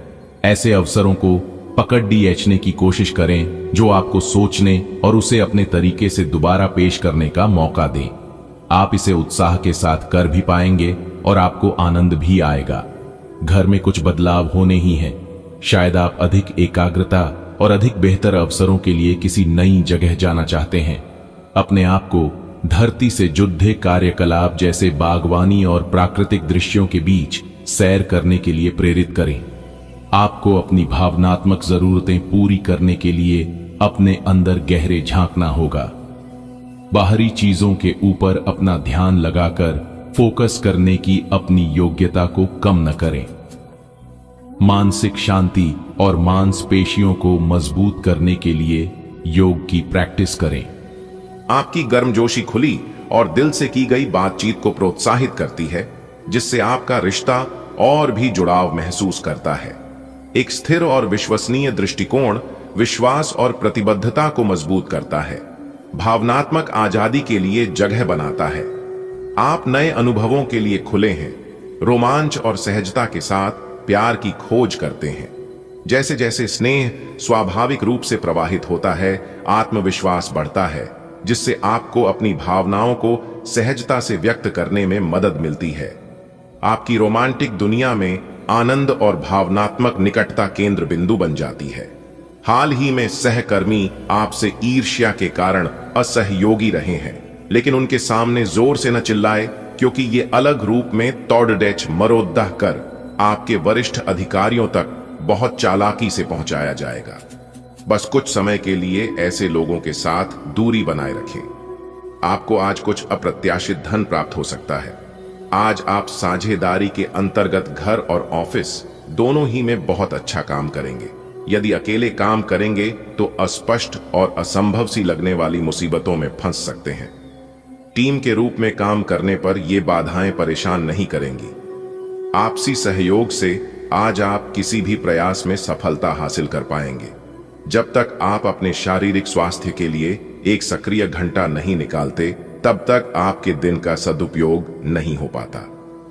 S1: ऐसे अवसरों को पकड़ने की कोशिश करें जो आपको सोचने और उसे अपने तरीके से दोबारा पेश करने का मौका दें। आप इसे उत्साह के साथ कर भी पाएंगे और आपको आनंद भी आएगा। घर में कुछ बदलाव होने ही हैं। शायद आप अधिक एकाग्रता और अधिक बेहतर अवसरों के लिए किसी नई जगह जाना चाहते हैं। अपने आप को धरती से जुड़े कार्यकलाप जैसे बागवानी और प्राकृतिक दृश्यों के बीच सैर करने के लिए प्रेरित करें। आपको अपनी भावनात्मक जरूरतें पूरी करने के लिए अपने अंदर गहरे झांकना होगा। बाहरी चीजों के ऊपर अपना ध्यान लगाकर फोकस करने की अपनी योग्यता को कम न करें। मानसिक शांति और मांसपेशियों को मजबूत करने के लिए योग की प्रैक्टिस करें। आपकी गर्मजोशी खुली और दिल से की गई बातचीत को प्रोत्साहित करती है, जिससे आपका रिश्ता और भी जुड़ाव महसूस करता है। एक स्थिर और विश्वसनीय दृष्टिकोण विश्वास और प्रतिबद्धता को मजबूत करता है, भावनात्मक आजादी के लिए जगह बनाता है। आप नए अनुभवों के लिए खुले हैं, रोमांच और सहजता के साथ प्यार की खोज करते हैं। जैसे जैसे स्नेह स्वाभाविक रूप से प्रवाहित होता है, आत्मविश्वास बढ़ता है, जिससे आपको अपनी भावनाओं को सहजता से व्यक्त करने में मदद मिलती है। आपकी रोमांटिक दुनिया में आनंद और भावनात्मक निकटता केंद्र बिंदु बन जाती है। हाल ही में सहकर्मी आपसे ईर्ष्या के कारण असहयोगी रहे हैं, लेकिन उनके सामने जोर से न चिल्लाए, क्योंकि ये अलग रूप में तोड़डेच मरोद्दा कर आपके वरिष्ठ अधिकारियों तक बहुत चालाकी से पहुंचाया जाएगा। बस कुछ समय के लिए ऐसे लोगों के साथ दूरी बनाए रखें। आपको आज कुछ अप्रत्याशित धन प्राप्त हो सकता है। आज आप साझेदारी के अंतर्गत घर और ऑफिस दोनों ही में बहुत अच्छा काम करेंगे। यदि अकेले काम करेंगे तो अस्पष्ट और असंभव सी लगने वाली मुसीबतों में फंस सकते हैं। टीम के रूप में काम करने पर ये बाधाएं परेशान नहीं करेंगी। आपसी सहयोग से आज आप किसी भी प्रयास में सफलता हासिल कर पाएंगे। जब तक आप अपने शारीरिक स्वास्थ्य के लिए एक सक्रिय घंटा नहीं निकालते, तब तक आपके दिन का सदुपयोग नहीं हो पाता।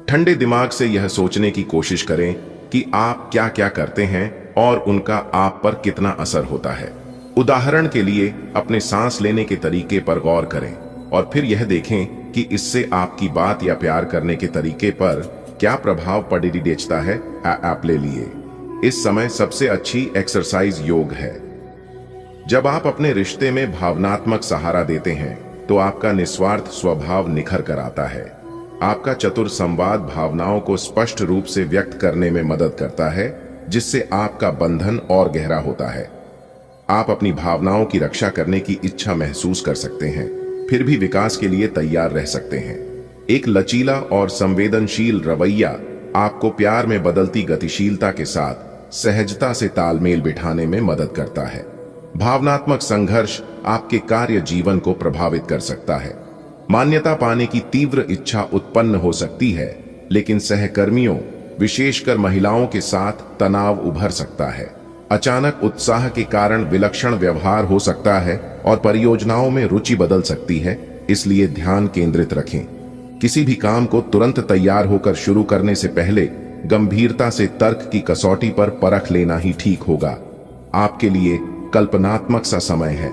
S1: ठंडे दिमाग से यह सोचने की कोशिश करें कि आप क्या क्या करते हैं और उनका आप पर कितना असर होता है। उदाहरण के लिए अपने सांस लेने के तरीके पर गौर करें और फिर यह देखें कि इससे आपकी बात या प्यार करने के तरीके पर क्या प्रभाव पड़ता है। आप ले लिए इस समय सबसे अच्छी एक्सरसाइज योग है। जब आप अपने रिश्ते में भावनात्मक सहारा देते हैं तो आपका निस्वार्थ स्वभाव निखर कर आता है। आपका चतुर संवाद भावनाओं को स्पष्ट रूप से व्यक्त करने में मदद करता है, जिससे आपका बंधन और गहरा होता है। आप अपनी भावनाओं की रक्षा करने की इच्छा महसूस कर सकते हैं, फिर भी विकास के लिए तैयार रह सकते हैं। एक लचीला और संवेदनशील रवैया आपको प्यार में बदलती गतिशीलता के साथ सहजता से तालमेल बिठाने में मदद करता है। भावनात्मक संघर्ष आपके कार्य जीवन को प्रभावित कर सकता है। मान्यता पाने की तीव्र इच्छा उत्पन्न हो सकती है, लेकिन सहकर्मियों, विशेषकर महिलाओं के साथ तनाव उभर सकता है। अचानक उत्साह के कारण विलक्षण व्यवहार हो सकता है और परियोजनाओं में रुचि बदल सकती है, इसलिए ध्यान केंद्रित रखें। किसी भी काम को तुरंत तैयार होकर शुरू करने से पहले गंभीरता से तर्क की कसौटी पर परख लेना ही ठीक होगा। आपके लिए कल्पनात्मक सा समय है,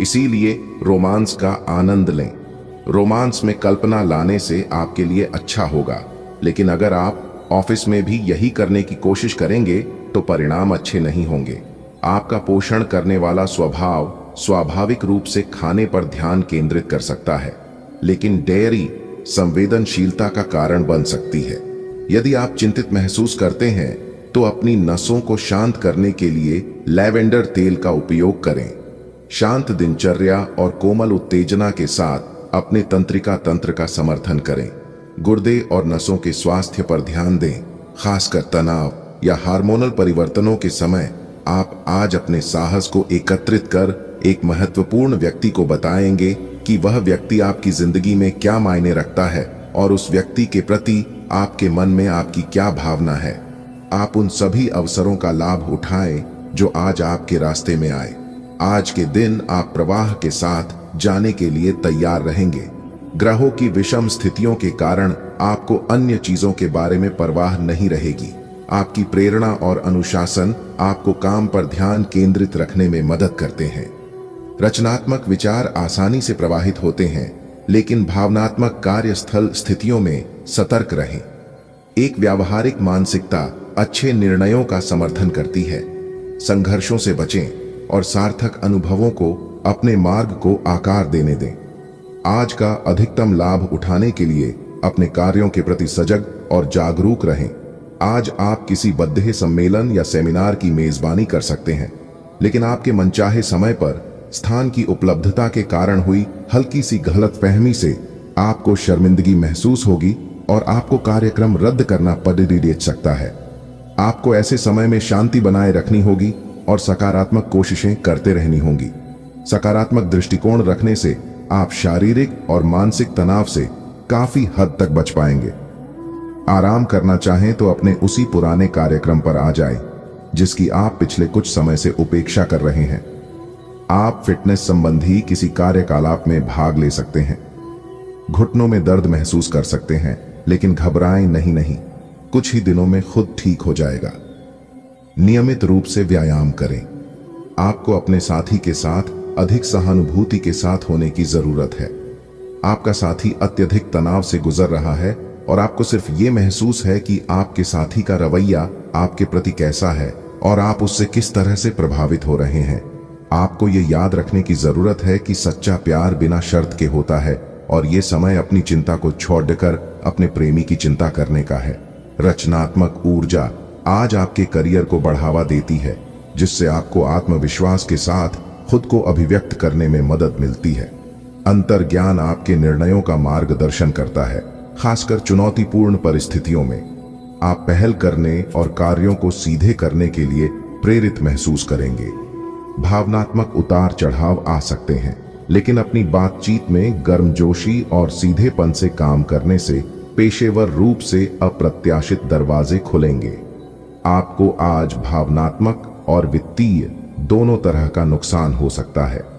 S1: इसीलिए रोमांस का आनंद लें। रोमांस में कल्पना लाने से आपके लिए अच्छा होगा, लेकिन अगर आप ऑफिस में भी यही करने की कोशिश करेंगे तो परिणाम अच्छे नहीं होंगे। आपका पोषण करने वाला स्वभाव स्वाभाविक रूप से खाने पर ध्यान केंद्रित कर सकता है, लेकिन डेयरी संवेदनशीलता का कारण बन सकती है। यदि आप चिंतित महसूस करते हैं तो अपनी नसों को शांत करने के लिए लैवेंडर तेल का उपयोग करें। शांत दिनचर्या और कोमल उत्तेजना के साथ अपने तंत्रिका तंत्र का समर्थन करें। गुर्दे और नसों के स्वास्थ्य पर ध्यान दें, खासकर तनाव या हार्मोनल परिवर्तनों के समय। आप आज अपने साहस को एकत्रित कर एक महत्वपूर्ण व्यक्ति को बताएंगे कि वह व्यक्ति आपकी जिंदगी में क्या मायने रखता है और उस व्यक्ति के प्रति आपके मन में आपकी क्या भावना है। आप उन सभी अवसरों का लाभ उठाएं जो आज आपके रास्ते में आए। आज के दिन आप प्रवाह के साथ जाने के लिए तैयार रहेंगे। ग्रहों की विषम स्थितियों के कारण आपको अन्य चीजों के बारे में परवाह नहीं रहेगी। आपकी प्रेरणा और अनुशासन आपको काम पर ध्यान केंद्रित रखने में मदद करते हैं। रचनात्मक विचार आसानी से प्रवाहित होते हैं, लेकिन भावनात्मक कार्यस्थल स्थितियों में सतर्क रहें। एक व्यावहारिक मानसिकता अच्छे निर्णयों का समर्थन करती है। संघर्षों से बचें और सार्थक अनुभवों को अपने मार्ग को आकार देने दें। आज का अधिकतम लाभ उठाने के लिए अपने कार्यों के प्रति सजग और जागरूक रहें। आज आप किसी बद्ध सम्मेलन या सेमिनार की मेजबानी कर सकते हैं, लेकिन आपके मनचाहे समय पर स्थान की उपलब्धता के कारण हुई हल्की सी गलतफहमी से आपको शर्मिंदगी महसूस होगी और आपको कार्यक्रम रद्द करना पड़ सकता है। आपको ऐसे समय में शांति बनाए रखनी होगी और सकारात्मक कोशिशें करते रहनी होंगी। सकारात्मक दृष्टिकोण रखने से आप शारीरिक और मानसिक तनाव से काफी हद तक बच पाएंगे। आराम करना चाहें तो अपने उसी पुराने कार्यक्रम पर आ जाएं, जिसकी आप पिछले कुछ समय से उपेक्षा कर रहे हैं। आप फिटनेस संबंधी किसी कार्यकलाप में भाग ले सकते हैं। घुटनों में दर्द महसूस कर सकते हैं, लेकिन घबराएं नहीं, कुछ ही दिनों में खुद ठीक हो जाएगा। नियमित रूप से व्यायाम करें। आपको अपने साथी के साथ अधिक सहानुभूति के साथ होने की जरूरत है। आपका साथी अत्यधिक तनाव से गुजर रहा है और आपको सिर्फ ये महसूस है कि आपके साथी का रवैया आपके प्रति कैसा है, और आप उससे किस तरह से प्रभावित हो रहे हैं। आपको ये याद रखने की जरूरत है कि सच्चा प्यार बिना शर्त के होता है और ये समय अपनी चिंता को छोड़कर अपने प्रेमी की चिंता करने का है। रचनात्मक ऊर्जा आज आपके करियर को बढ़ावा देती है, जिससे आपको आत्मविश्वास के साथ खुद को अभिव्यक्त करने में मदद मिलती है। अंतर्ज्ञान आपके निर्णयों का मार्गदर्शन करता है, खासकर चुनौतीपूर्ण परिस्थितियों में। आप पहल करने और कार्यों को सीधे करने के लिए प्रेरित महसूस करेंगे। भावनात्मक उतार चढ़ाव आ सकते हैं, लेकिन अपनी बातचीत में गर्मजोशी और सीधेपन से काम करने से पेशेवर रूप से अप्रत्याशित दरवाजे खुलेंगे। आपको आज भावनात्मक और वित्तीय दोनों तरह का नुकसान हो सकता है।